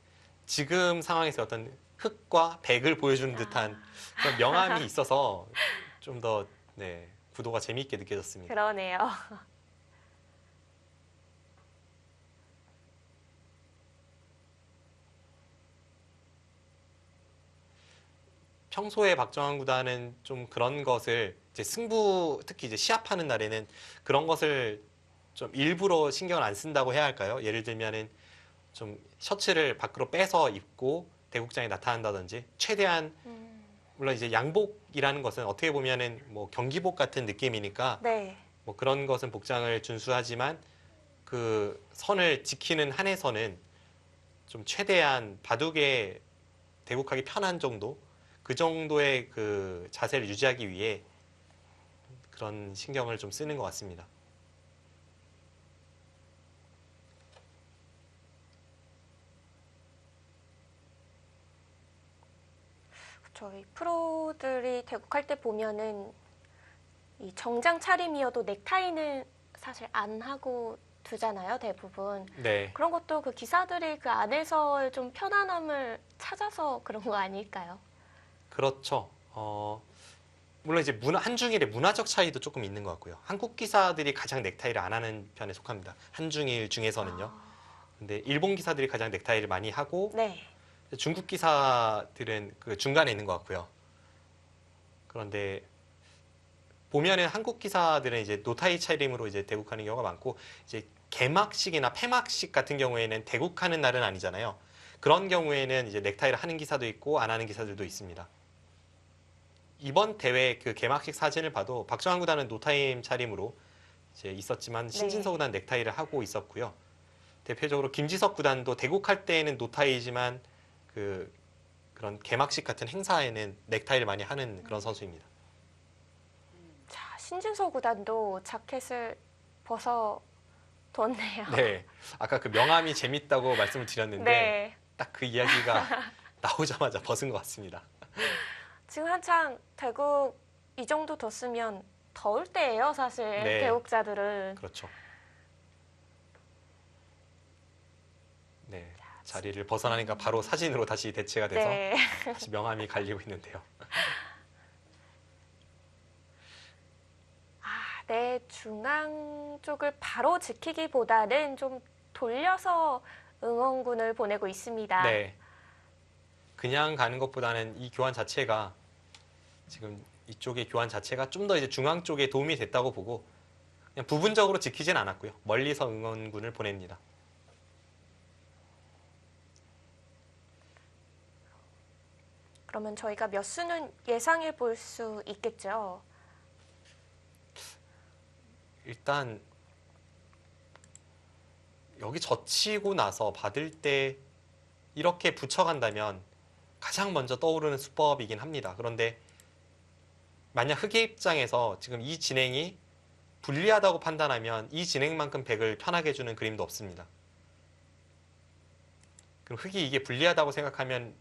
지금 상황에서 어떤 흑과 백을 보여주는 듯한 그런 명암이 있어서 좀 더 구도가 재미있게 느껴졌습니다. 그러네요. 평소에 박정환 구단은 좀 그런 것을 이제 승부, 특히 이제 시합하는 날에는 그런 것을 좀 일부러 신경을 안 쓴다고 해야 할까요? 예를 들면은 좀 셔츠를 밖으로 빼서 입고 대국장에 나타난다든지 최대한 물론 이제 양복이라는 것은 어떻게 보면은 뭐 경기복 같은 느낌이니까 네. 뭐 그런 것은 복장을 준수하지만 그 선을 지키는 한에서는 좀 최대한 바둑에 대국하기 편한 정도, 그 정도의 그 자세를 유지하기 위해 그런 신경을 좀 쓰는 것 같습니다. 저희 프로들이 대국할 때 보면은 이 정장 차림이어도 넥타이는 사실 안 하고 두잖아요, 대부분. 네, 그런 것도 그 기사들이 그 안에서 좀 편안함을 찾아서 그런 거 아닐까요? 그렇죠. 물론 이제 한중일의 문화적 차이도 조금 있는 것 같고요. 한국 기사들이 가장 넥타이를 안 하는 편에 속합니다. 한중일 중에서는요. 아, 근데 일본 기사들이 가장 넥타이를 많이 하고 네. 중국 기사들은 그 중간에 있는 것 같고요. 그런데 보면은 한국 기사들은 이제 노타이 차림으로 이제 대국하는 경우가 많고 이제 개막식이나 폐막식 같은 경우에는 대국하는 날은 아니잖아요. 그런 경우에는 이제 넥타이를 하는 기사도 있고 안 하는 기사들도 있습니다. 이번 대회 그 개막식 사진을 봐도 박정환 구단은 노타임 차림으로 이제 있었지만 신진서 네. 구단 넥타이를 하고 있었고요. 대표적으로 김지석 구단도 대국할 때에는 노타이지만 그런 개막식 같은 행사에는 넥타이를 많이 하는 그런 선수입니다. 자, 신진서 구단도 자켓을 벗어뒀네요. 네, 아까 그 명함이 재밌다고 말씀을 드렸는데 네. 딱 그 이야기가 나오자마자 벗은 것 같습니다. 지금 한창 대국 이 정도 뒀으면 더울 때예요, 사실. 네. 대국자들은. 그렇죠. 네, 자리를 벗어나니까 바로 사진으로 다시 대체가 돼서 네. 다시 명함이 갈리고 있는데요. 아, 내 중앙 쪽을 바로 지키기보다는 좀 돌려서 응원군을 보내고 있습니다. 네, 그냥 가는 것보다는 이 교환 자체가 지금 이쪽의 교환 자체가 좀 더 이제 중앙 쪽에 도움이 됐다고 보고 그냥 부분적으로 지키진 않았고요. 멀리서 응원군을 보냅니다. 그러면 저희가 몇 수는 예상해 볼 수 있겠죠? 일단 여기 젖히고 나서 받을 때 이렇게 붙여간다면 가장 먼저 떠오르는 수법이긴 합니다. 그런데 만약 흑의 입장에서 지금 이 진행이 불리하다고 판단하면 이 진행만큼 백을 편하게 해주는 그림도 없습니다. 그럼 흑이 이게 불리하다고 생각하면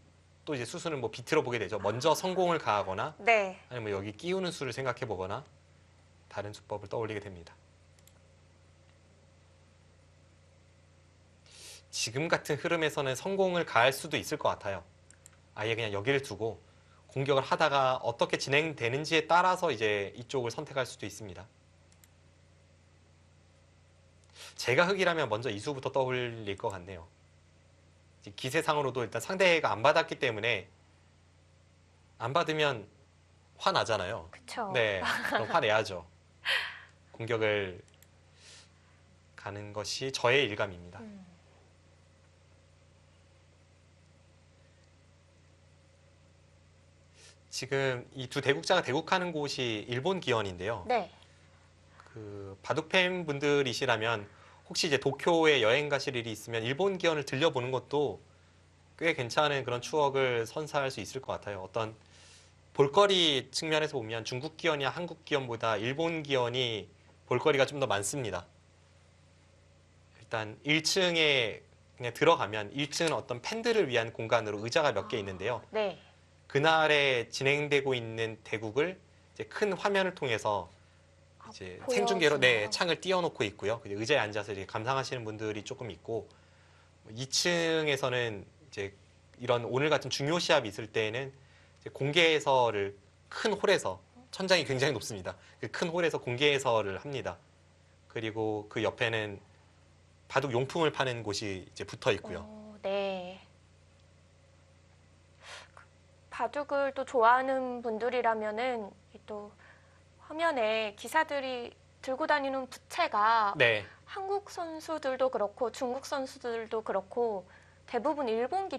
또 이제 수수는 뭐 비틀어 보게 되죠. 먼저 성공을 가하거나 네. 아니면 여기 끼우는 수를 생각해 보거나 다른 수법을 떠올리게 됩니다. 지금 같은 흐름에서는 성공을 가할 수도 있을 것 같아요. 아예 그냥 여기를 두고 공격을 하다가 어떻게 진행되는지에 따라서 이제 이쪽을 선택할 수도 있습니다. 제가 흑이라면 먼저 이수부터 떠올릴 것 같네요. 기세상으로도 일단 상대가 안 받았기 때문에 안 받으면 화나잖아요. 그쵸. 네, 그럼 화내야죠. 공격을 가는 것이 저의 일감입니다. 지금 이 두 대국자가 대국하는 곳이 일본 기원인데요. 네. 그 바둑 팬 분들이시라면 혹시 이제 도쿄에 여행 가실 일이 있으면 일본 기원을 들려보는 것도 꽤 괜찮은 그런 추억을 선사할 수 있을 것 같아요. 어떤 볼거리 측면에서 보면 중국 기원이나 한국 기원보다 일본 기원이 볼거리가 좀 더 많습니다. 일단 1층에 그냥 들어가면 1층은 어떤 팬들을 위한 공간으로 의자가 몇 개 있는데요. 네. 그날에 진행되고 있는 대국을 이제 큰 화면을 통해서 이제 생중계로 보여주나요? 창을 띄워놓고 있고요. 의자에 앉아서 이렇게 감상하시는 분들이 조금 있고 2층에서는 이제 이런 오늘 같은 중요 시합이 있을 때에는 이제 공개 해설을 큰 홀에서 천장이 굉장히 높습니다. 그 큰 홀에서 공개 해설을 합니다. 그리고 그 옆에는 바둑 용품을 파는 곳이 이제 붙어 있고요. 네. 바둑을 또 좋아하는 분들이라면은 또 화면에 기사들이 들고 다니는 부채가 네, 한국 선수들도 그렇고 중국 선수들도 그렇고 대부분 일본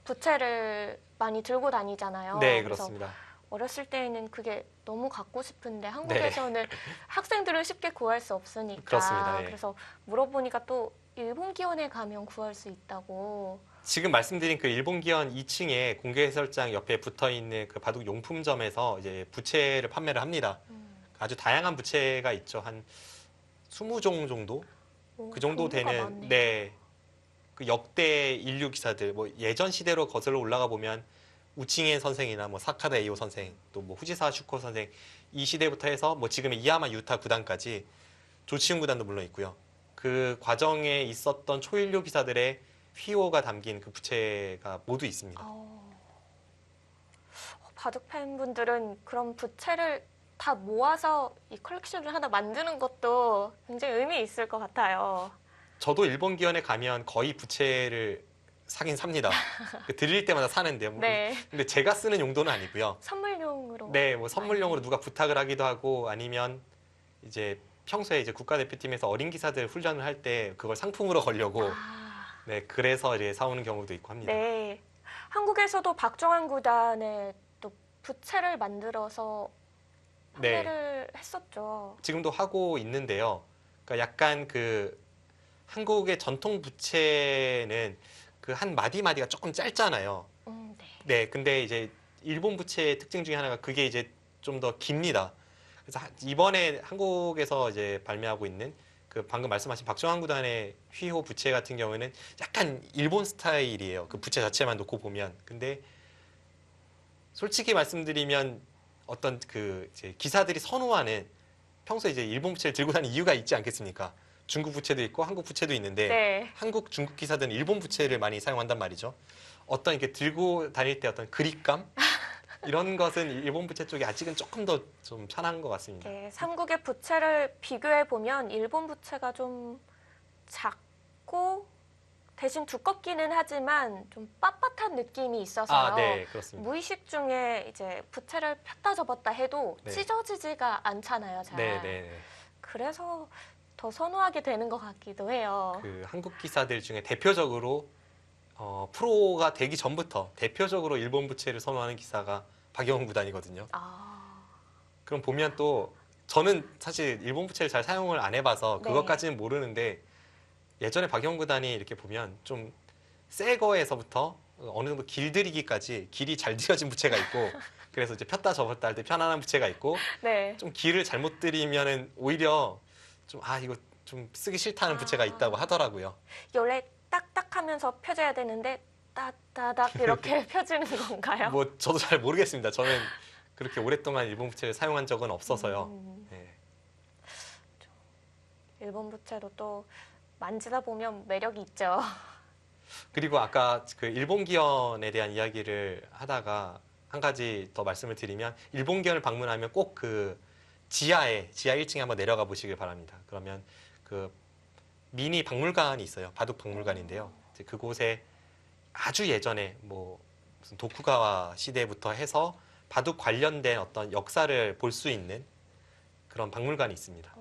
부채를 많이 들고 다니잖아요. 네, 그래서 그렇습니다. 어렸을 때에는 그게 너무 갖고 싶은데 한국에서는 학생들은 쉽게 구할 수 없으니까 그렇습니다. 예. 그래서 물어보니까 또 일본 기원에 가면 구할 수 있다고. 지금 말씀드린 그 일본 기원 2층에 공개 해설장 옆에 붙어 있는 그 바둑 용품점에서 이제 부채를 판매를 합니다. 아주 다양한 부채가 있죠. 한 20종 정도? 오, 그 정도 종류가 되는, 많네요. 네. 그 역대 인류 기사들, 뭐 예전 시대로 거슬러 올라가 보면 우칭해 선생이나 뭐 사카다 에이오 선생, 또 뭐 후지사 슈코 선생, 이 시대부터 해서 뭐 지금의 이야마 유타 구단까지 조치훈 구단도 물론 있고요. 그 과정에 있었던 초인류 기사들의 휘호가 담긴 그 부채가 모두 있습니다. 바둑 팬분들은 그런 부채를 다 모아서 이 컬렉션을 하나 만드는 것도 굉장히 의미 있을 것 같아요. 저도 일본 기원에 가면 거의 부채를 사긴 삽니다. 그 드릴 때마다 사는데요. 네. 근데 제가 쓰는 용도는 아니고요. 선물용으로. 네, 뭐 선물용으로 누가 부탁을 하기도 하고 아니면 이제 평소에 이제 국가대표팀에서 어린 기사들 훈련을 할 때 그걸 상품으로 걸려고 네, 그래서 이제 사오는 경우도 있고 합니다. 네. 한국에서도 박정환 구단에 또 부채를 만들어서 네. 판매를 했었죠. 지금도 하고 있는데요. 그러니까 약간 그 한국의 전통 부채는 그 한 마디마디가 조금 짧잖아요. 네. 네, 근데 이제 일본 부채의 특징 중에 하나가 그게 이제 좀 더 깁니다. 그래서 이번에 한국에서 이제 발매하고 있는 그 방금 말씀하신 박정환 구단의 휘호 부채 같은 경우에는 약간 일본 스타일이에요. 그 부채 자체만 놓고 보면. 근데 솔직히 말씀드리면 어떤 그 이제 기사들이 선호하는 평소에 이제 일본 부채를 들고 다니는 이유가 있지 않겠습니까? 중국 부채도 있고 한국 부채도 있는데 네. 한국, 중국 기사들은 일본 부채를 많이 사용한단 말이죠. 어떤 이렇게 들고 다닐 때 어떤 그립감 이런 것은 일본 부채 쪽이 아직은 조금 더 좀 편한 것 같습니다. 네, 삼국의 부채를 비교해 보면 일본 부채가 좀 작고 대신 두껍기는 하지만 좀 빳빳한 느낌이 있어서요. 아, 네, 그렇습니다. 무의식 중에 이제 부채를 폈다 접었다 해도 네. 찢어지지가 않잖아요, 잘. 네, 네, 네. 그래서 더 선호하게 되는 것 같기도 해요. 그 한국 기사들 중에 대표적으로 프로가 되기 전부터 대표적으로 일본 부채를 선호하는 기사가 박영훈 구단이거든요. 그럼 보면 또 저는 사실 일본 부채를 잘 사용을 안 해봐서 네. 그것까지는 모르는데 예전에 박영훈 구단이 이렇게 보면 좀 새 거에서부터 어느 정도 길들이기까지 길이 잘 들여진 부채가 있고 그래서 이제 폈다 접었다 할 때 편안한 부채가 있고 네. 좀 길을 잘못 들이면은 오히려 좀 이거 좀 쓰기 싫다는 부채가 있다고 하더라고요. 원래 딱딱하면서 펴져야 되는데 따다닥 이렇게 펴지는 건가요? 뭐 저도 잘 모르겠습니다. 저는 그렇게 오랫동안 일본 부채를 사용한 적은 없어서요. 네. 일본 부채도 또 만지다 보면 매력이 있죠. 그리고 아까 그 일본 기원에 대한 이야기를 하다가 한 가지 더 말씀을 드리면 일본 기원을 방문하면 꼭 그 지하 1층에 한번 내려가 보시길 바랍니다. 그러면 그 미니 박물관이 있어요. 바둑 박물관인데요. 이제 그곳에 아주 예전에 뭐 무슨 도쿠가와 시대부터 해서 바둑 관련된 어떤 역사를 볼 수 있는 그런 박물관이 있습니다.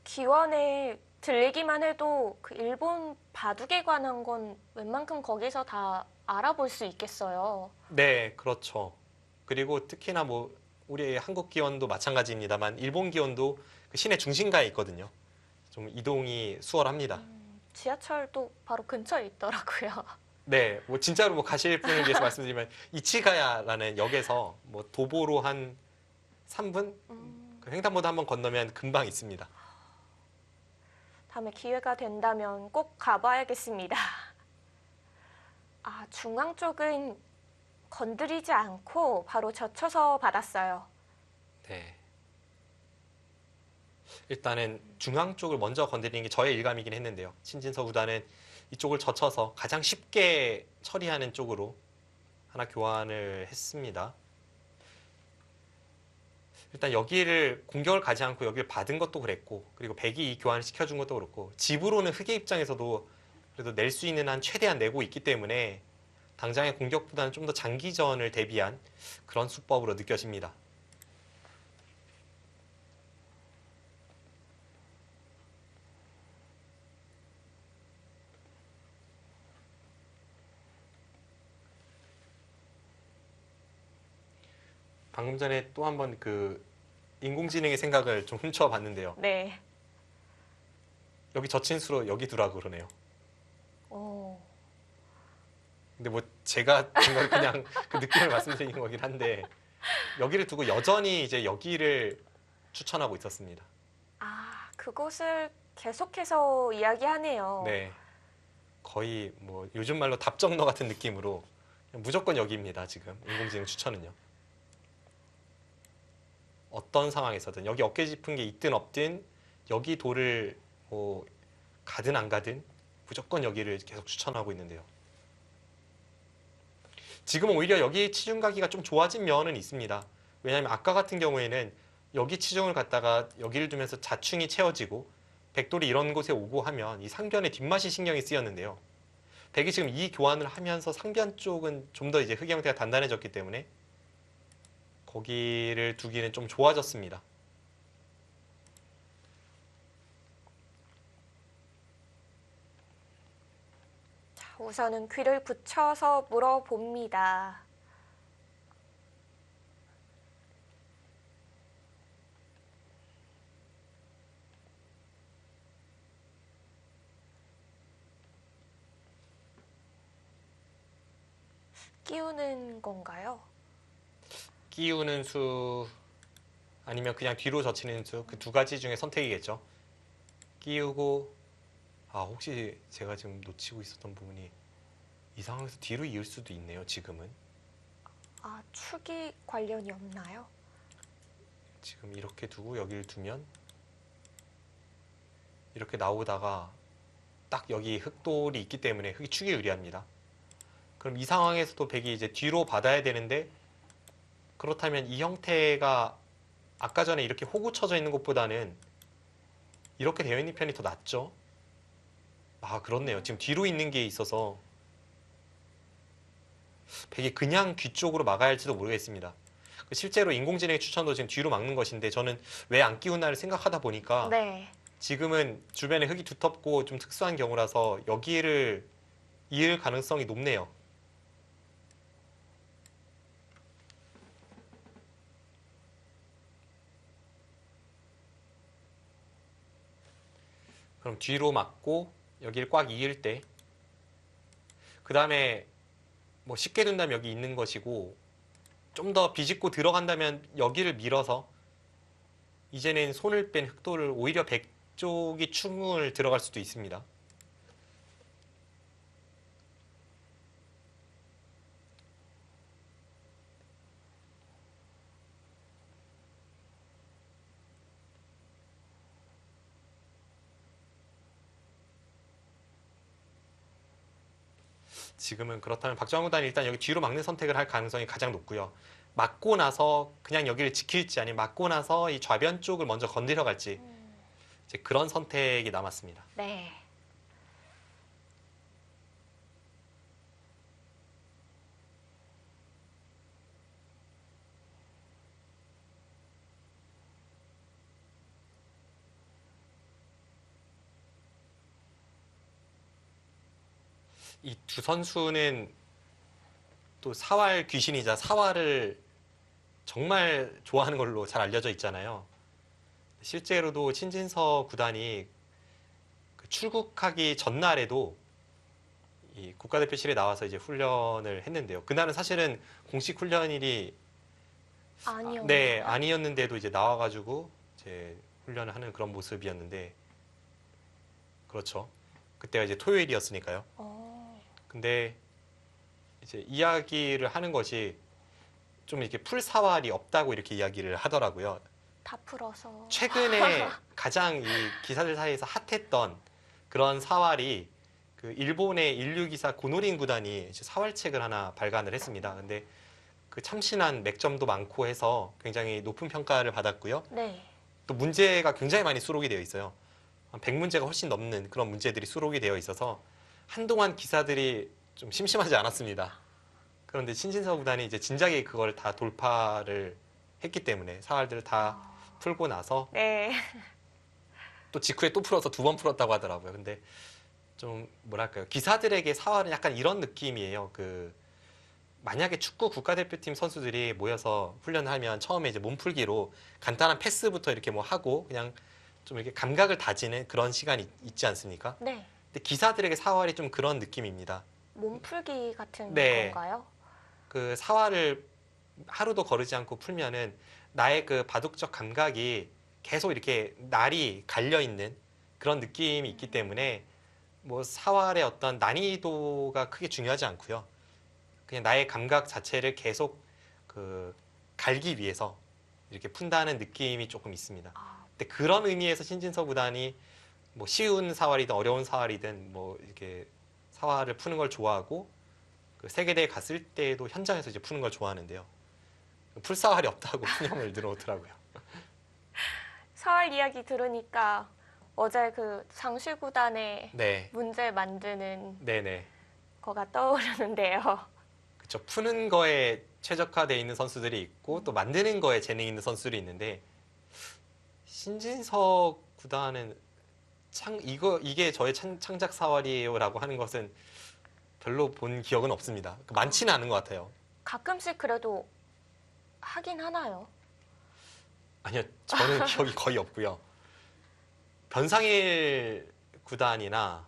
기원에 들리기만 해도 그 일본 바둑에 관한 건 웬만큼 거기서 다 알아볼 수 있겠어요. 네, 그렇죠. 그리고 특히나 뭐 우리 한국 기원도 마찬가지입니다만 일본 기원도 그 시내 중심가에 있거든요. 좀 이동이 수월합니다. 지하철도 바로 근처에 있더라고요. 네, 뭐 진짜로 뭐 가실 분을 위해서 말씀드리면 이치가야라는 역에서 뭐 도보로 한 3분 그 횡단보도 한번 건너면 금방 있습니다. 다음에 기회가 된다면 꼭 가봐야겠습니다. 중앙 쪽은 건드리지 않고 바로 젖혀서 받았어요. 네. 일단은 중앙 쪽을 먼저 건드리는 게 저의 일감이긴 했는데요. 신진서 구단은 이쪽을 젖혀서 가장 쉽게 처리하는 쪽으로 하나 교환을 했습니다. 일단 여기를 공격을 가지 않고 여기를 받은 것도 그랬고 그리고 백이 이 교환을 시켜준 것도 그렇고 집으로는 흑의 입장에서도 그래도 낼 수 있는 한 최대한 내고 있기 때문에 당장의 공격보다는 좀 더 장기전을 대비한 그런 수법으로 느껴집니다. 방금 전에 또 한 번 그 인공지능의 생각을 좀 훔쳐봤는데요. 네. 여기 저친수로 여기 두라고 그러네요. 어, 근데 뭐 제가 든 건 그냥 그 느낌을 말씀드리는 거긴 한데 여기를 두고 여전히 이제 여기를 추천하고 있었습니다. 아, 그곳을 계속해서 이야기하네요. 네. 거의 뭐 요즘 말로 답정너 같은 느낌으로 그냥 무조건 여기입니다. 지금 인공지능 추천은요. 어떤 상황에서든 여기 어깨 짚은 게 있든 없든 여기 돌을 뭐 가든 안 가든 무조건 여기를 계속 추천하고 있는데요. 지금은 오히려 여기 치중 가기가 좀 좋아진 면은 있습니다. 왜냐하면 아까 같은 경우에는 여기 치중을 갖다가 여기를 두면서 자충이 채워지고 백돌이 이런 곳에 오고 하면 이 상변의 뒷맛이 신경이 쓰였는데요. 백이 지금 이 교환을 하면서 상변 쪽은 좀 더 이제 흙 형태가 단단해졌기 때문에 거기를 두기는 좀 좋아졌습니다. 자, 우선은 귀를 붙여서 물어봅니다. 끼우는 건가요? 끼우는 수 아니면 그냥 뒤로 젖히는 수 그 두 가지 중에 선택이겠죠. 끼우고 혹시 제가 지금 놓치고 있었던 부분이 이 상황에서 뒤로 이을 수도 있네요. 지금은 아, 축이 관련이 없나요? 지금 이렇게 두고 여기를 두면 이렇게 나오다가 딱 여기 흑돌이 있기 때문에 흑이 축이 유리합니다. 그럼 이 상황에서도 백이 이제 뒤로 받아야 되는데 그렇다면 이 형태가 아까 전에 이렇게 호구 쳐져 있는 것보다는 이렇게 되어 있는 편이 더 낫죠. 그렇네요. 지금 뒤로 있는 게 있어서 백이 그냥 귀 쪽으로 막아야 할지도 모르겠습니다. 실제로 인공지능의 추천도 지금 뒤로 막는 것인데 저는 왜 안 끼우나를 생각하다 보니까 네. 지금은 주변에 흙이 두텁고 좀 특수한 경우라서 여기를 이을 가능성이 높네요. 그럼 뒤로 막고 여기를 꽉 이을 때 그 다음에 뭐 쉽게 둔다면 여기 있는 것이고 좀 더 비집고 들어간다면 여기를 밀어서 이제는 손을 뺀 흑돌을 오히려 백 쪽이 충을 들어갈 수도 있습니다. 지금은 그렇다면 박정우 구단이 일단 여기 뒤로 막는 선택을 할 가능성이 가장 높고요. 막고 나서 그냥 여기를 지킬지 아니면 막고 나서 이 좌변 쪽을 먼저 건드려 갈지 이제 그런 선택이 남았습니다. 네. 이 두 선수는 또 사활 귀신이자 사활을 정말 좋아하는 걸로 잘 알려져 있잖아요. 실제로도 신진서 구단이 그 출국하기 전날에도 이 국가대표실에 나와서 이제 훈련을 했는데요. 그날은 사실은 공식 훈련일이 아니요. 네, 아니었는데도 이제 나와가지고 이제 훈련을 하는 그런 모습이었는데 그렇죠. 그때가 이제 토요일이었으니까요. 근데 이제 이야기를 하는 것이 좀 이렇게 풀사활이 없다고 이렇게 이야기를 하더라고요. 다 풀어서. 최근에 가장 이 기사들 사이에서 핫했던 그런 사활이 그 일본의 인류기사 고노린 구단이 이제 사활책을 하나 발간을 했습니다. 근데 그 참신한 맥점도 많고 해서 굉장히 높은 평가를 받았고요. 네. 또 문제가 굉장히 많이 수록이 되어 있어요. 한 100문제가 훨씬 넘는 그런 문제들이 수록이 되어 있어서 한동안 기사들이 좀 심심하지 않았습니다. 그런데 신진서 구단이 이제 진작에 그걸 다 돌파를 했기 때문에 사활들을 다 풀고 나서 네. 또 직후에 또 풀어서 두 번 풀었다고 하더라고요. 근데 좀 뭐랄까요. 기사들에게 사활은 약간 이런 느낌이에요. 그 만약에 축구 국가대표팀 선수들이 모여서 훈련을 하면 처음에 이제 몸풀기로 간단한 패스부터 이렇게 뭐 하고 그냥 좀 이렇게 감각을 다지는 그런 시간이 있지 않습니까? 네. 근데 기사들에게 사활이 좀 그런 느낌입니다. 몸풀기 같은 네. 건가요? 그 사활을 하루도 거르지 않고 풀면은 나의 그 바둑적 감각이 계속 이렇게 날이 갈려 있는 그런 느낌이 있기 때문에 뭐 사활의 어떤 난이도가 크게 중요하지 않고요. 그냥 나의 감각 자체를 계속 그 갈기 위해서 이렇게 푼다는 느낌이 조금 있습니다. 아, 근데 그런 의미에서 신진서 구단이 뭐 쉬운 사활이든 어려운 사활이든 뭐 이렇게 사활을 푸는 걸 좋아하고 그 세계대회 갔을 때도 현장에서 이제 푸는 걸 좋아하는데요. 풀사활이 없다고 푸념을 늘어놓더라고요. 사활 이야기 들으니까 어제 그 장실구단의 네, 문제 만드는 네네. 거가 떠오르는데요. 그쵸. 푸는 거에 최적화되어 있는 선수들이 있고 또 만드는 거에 재능 있는 선수들이 있는데 신진석 구단은 이게 저의 창작 사활이에요라고 하는 것은 별로 본 기억은 없습니다. 많지는 않은 것 같아요. 가끔씩 그래도 하긴 하나요? 아니요, 저는 기억이 거의 없고요. 변상일 구단이나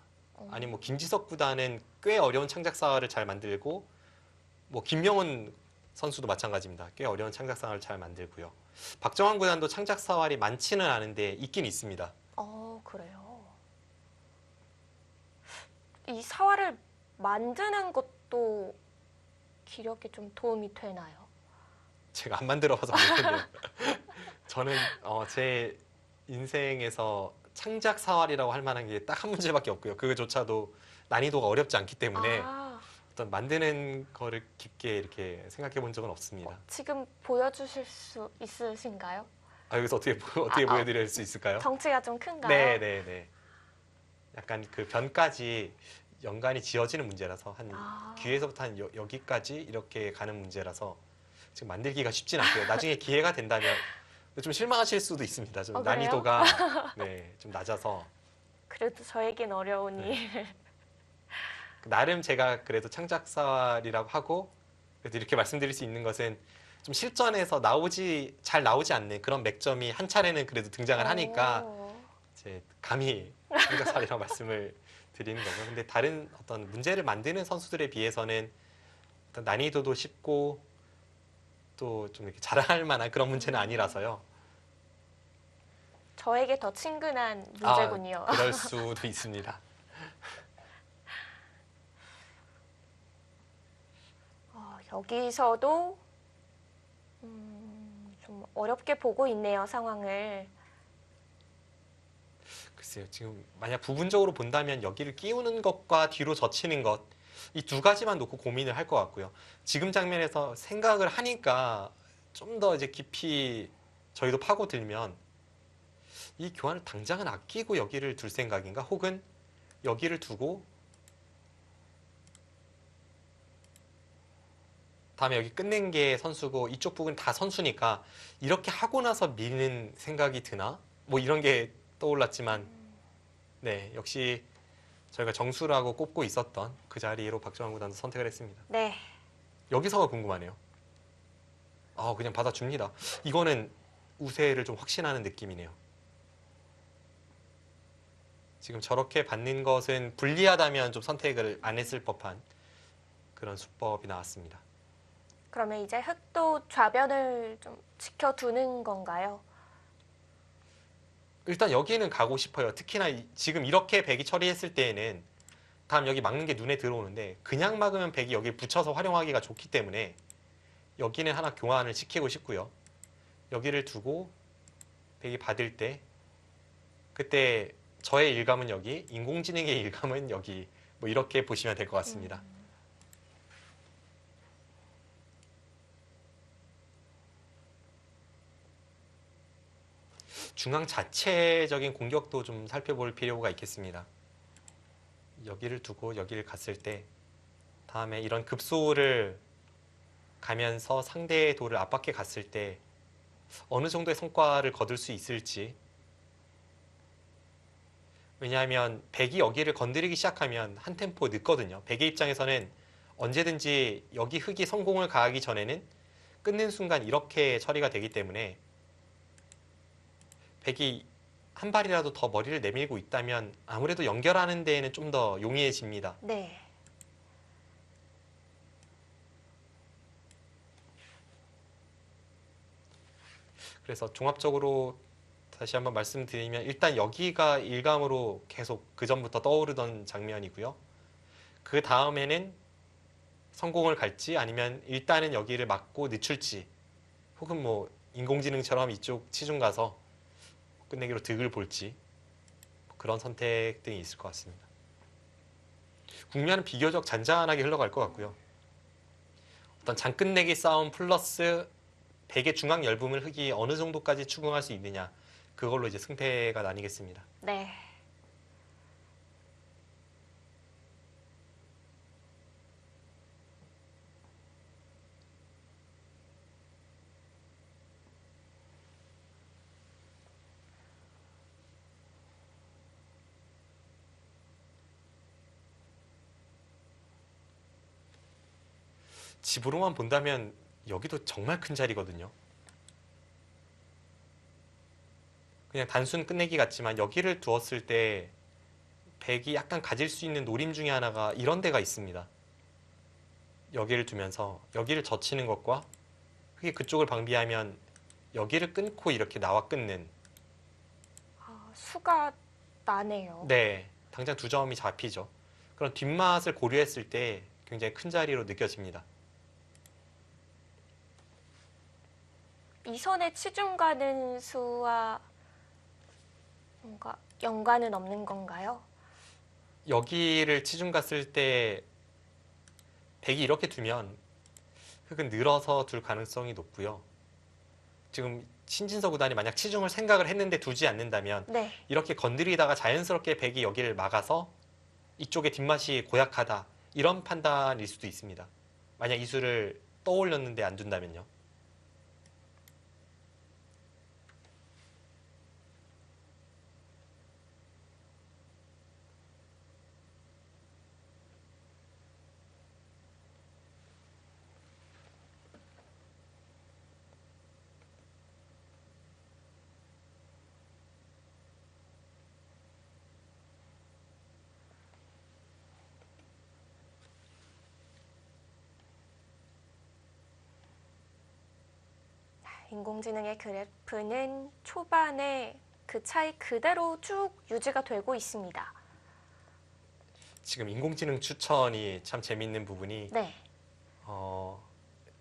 아니 뭐 김지석 구단은 꽤 어려운 창작 사활을 잘 만들고 뭐 김명훈 선수도 마찬가지입니다. 꽤 어려운 창작 사활을 잘 만들고요. 박정환 구단도 창작 사활이 많지는 않은데 있긴 있습니다. 그래요. 이 사활을 만드는 것도 기력에 좀 도움이 되나요? 제가 안 만들어봐서 모르겠는데요. 저는 제 인생에서 창작 사활이라고 할 만한 게 딱 한 문제밖에 없고요. 그거조차도 난이도가 어렵지 않기 때문에 아, 어떤 만드는 거를 깊게 이렇게 생각해 본 적은 없습니다. 지금 보여주실 수 있으신가요? 여기서 어떻게 아, 보여드릴 수 있을까요? 덩치가 좀 큰가요? 네, 네, 네. 약간 그 변까지 연간이 지어지는 문제라서 한 아. 귀에서부터 한 여기까지 이렇게 가는 문제라서 지금 만들기가 쉽진 않고요. 나중에 기회가 된다면 좀 실망하실 수도 있습니다. 좀 그래요? 난이도가 네, 좀 낮아서 그래도 저에겐 어려운 네. 일. 나름 제가 그래도 창작사활이라고 하고 그래도 이렇게 말씀드릴 수 있는 것은 좀 실전에서 잘 나오지 않는 그런 맥점이 한 차례는 그래도 등장을 하니까 오. 이제 감히 창작사활이라고 말씀을 드리는 거고요. 근데 다른 어떤 문제를 만드는 선수들에 비해서는 어떤 난이도도 쉽고 또 좀 이렇게 자랑할 만한 그런 문제는 아니라서요. 저에게 더 친근한 문제군요. 그럴 수도 있습니다. 여기서도 좀 어렵게 보고 있네요, 상황을. 글쎄요, 지금 만약 부분적으로 본다면 여기를 끼우는 것과 뒤로 젖히는 것, 이 두 가지만 놓고 고민을 할 것 같고요. 지금 장면에서 생각을 하니까 좀 더 이제 깊이 저희도 파고들면 이 교환을 당장은 아끼고 여기를 둘 생각인가? 혹은 여기를 두고 다음에 여기 끝낸 게 선수고 이쪽 부분 다 선수니까 이렇게 하고 나서 미는 생각이 드나? 뭐 이런 게 떠올랐지만 네, 역시 저희가 정수라고 꼽고 있었던 그 자리로 박정환 구단도 선택을 했습니다. 네. 여기서가 궁금하네요. 그냥 받아줍니다. 이거는 우세를 좀 확신하는 느낌이네요. 지금 저렇게 받는 것은 불리하다면 좀 선택을 안 했을 법한 그런 수법이 나왔습니다. 그러면 이제 흑도 좌변을 좀 지켜두는 건가요? 일단 여기는 가고 싶어요. 특히나 지금 이렇게 백이 처리했을 때에는 다음 여기 막는 게 눈에 들어오는데 그냥 막으면 백이 여기 붙여서 활용하기가 좋기 때문에 여기는 하나 교환을 시키고 싶고요. 여기를 두고 백이 받을 때 그때 저의 일감은 여기, 인공지능의 일감은 여기 뭐 이렇게 보시면 될 것 같습니다. 중앙 자체적인 공격도 좀 살펴볼 필요가 있겠습니다. 여기를 두고 여기를 갔을 때 다음에 이런 급소를 가면서 상대의 돌을 압박해 갔을 때 어느 정도의 성과를 거둘 수 있을지. 왜냐하면 백이 여기를 건드리기 시작하면 한 템포 늦거든요. 백의 입장에서는 언제든지 여기 흑이 성공을 가하기 전에는 끊는 순간 이렇게 처리가 되기 때문에 백이 한 발이라도 더 머리를 내밀고 있다면 아무래도 연결하는 데에는 좀 더 용이해집니다. 네. 그래서 종합적으로 다시 한번 말씀드리면 일단 여기가 일감으로 계속 그 전부터 떠오르던 장면이고요. 그 다음에는 성공을 갈지 아니면 일단은 여기를 막고 늦출지 혹은 뭐 인공지능처럼 이쪽 치중 가서 끝내기로 득을 볼지 그런 선택 등이 있을 것 같습니다. 국면은 비교적 잔잔하게 흘러갈 것 같고요. 어떤 장끝내기 싸움 플러스 백의 중앙 열분을 흙이 어느 정도까지 추궁할 수 있느냐 그걸로 이제 승패가 나뉘겠습니다. 네. 집으로만 본다면 여기도 정말 큰 자리거든요. 그냥 단순 끝내기 같지만 여기를 두었을 때 백이 약간 가질 수 있는 노림 중에 하나가 이런 데가 있습니다. 여기를 두면서 여기를 젖히는 것과 흙이 그쪽을 방비하면 여기를 끊고 이렇게 나와 끊는 수가 나네요. 네, 당장 두 점이 잡히죠. 그런 뒷맛을 고려했을 때 굉장히 큰 자리로 느껴집니다. 이 선의 치중 가는 수와 뭔가 연관은 없는 건가요? 여기를 치중 갔을 때 백이 이렇게 두면 흙은 늘어서 둘 가능성이 높고요. 지금 신진서 구단이 만약 치중을 생각을 했는데 두지 않는다면 네. 이렇게 건드리다가 자연스럽게 백이 여기를 막아서 이쪽의 뒷맛이 고약하다 이런 판단일 수도 있습니다. 만약 이 수를 떠올렸는데 안 둔다면요. 인공지능의 그래프는 초반에 그 차이 그대로 쭉 유지가 되고 있습니다. 지금 인공지능 추천이 참 재밌는 부분이 네.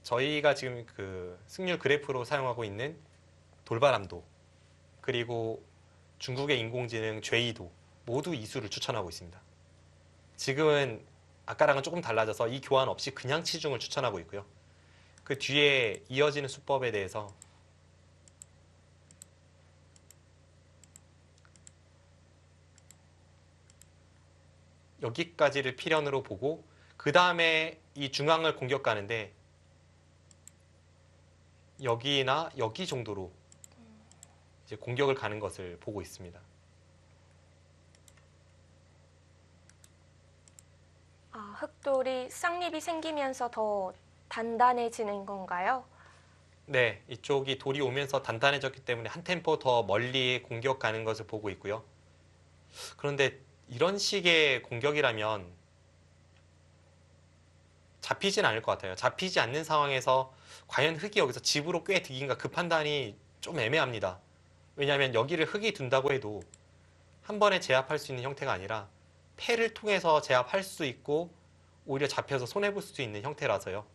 저희가 지금 그 승률 그래프로 사용하고 있는 돌바람도 그리고 중국의 인공지능 죄이도 모두 이수를 추천하고 있습니다. 지금은 아까랑은 조금 달라져서 이 교환 없이 그냥 치중을 추천하고 있고요. 그 뒤에 이어지는 수법에 대해서 여기까지를 필연으로 보고 그 다음에 이 중앙을 공격 가는데 여기나 여기 정도로 이제 공격을 가는 것을 보고 있습니다. 흑돌이 쌍립이 생기면서 더 단단해지는 건가요? 네, 이쪽이 돌이 오면서 단단해졌기 때문에 한 템포 더 멀리 공격 가는 것을 보고 있고요. 그런데 이런 식의 공격이라면 잡히진 않을 것 같아요. 잡히지 않는 상황에서 과연 흙이 여기서 집으로 꽤 득인가 그 판단이 좀 애매합니다. 왜냐하면 여기를 흙이 둔다고 해도 한 번에 제압할 수 있는 형태가 아니라 패를 통해서 제압할 수 있고 오히려 잡혀서 손해볼 수도 있는 형태라서요.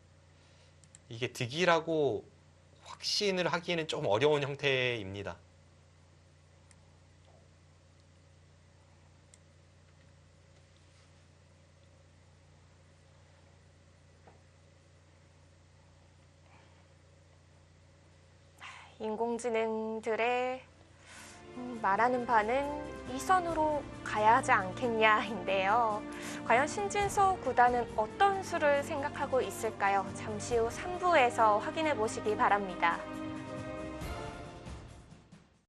이게 득이라고 확신을 하기에는 좀 어려운 형태입니다. 인공지능들의 말하는 바는 이 선으로 가야 하지 않겠냐인데요. 과연 신진서 구단은 어떤 수를 생각하고 있을까요? 잠시 후 3부에서 확인해 보시기 바랍니다.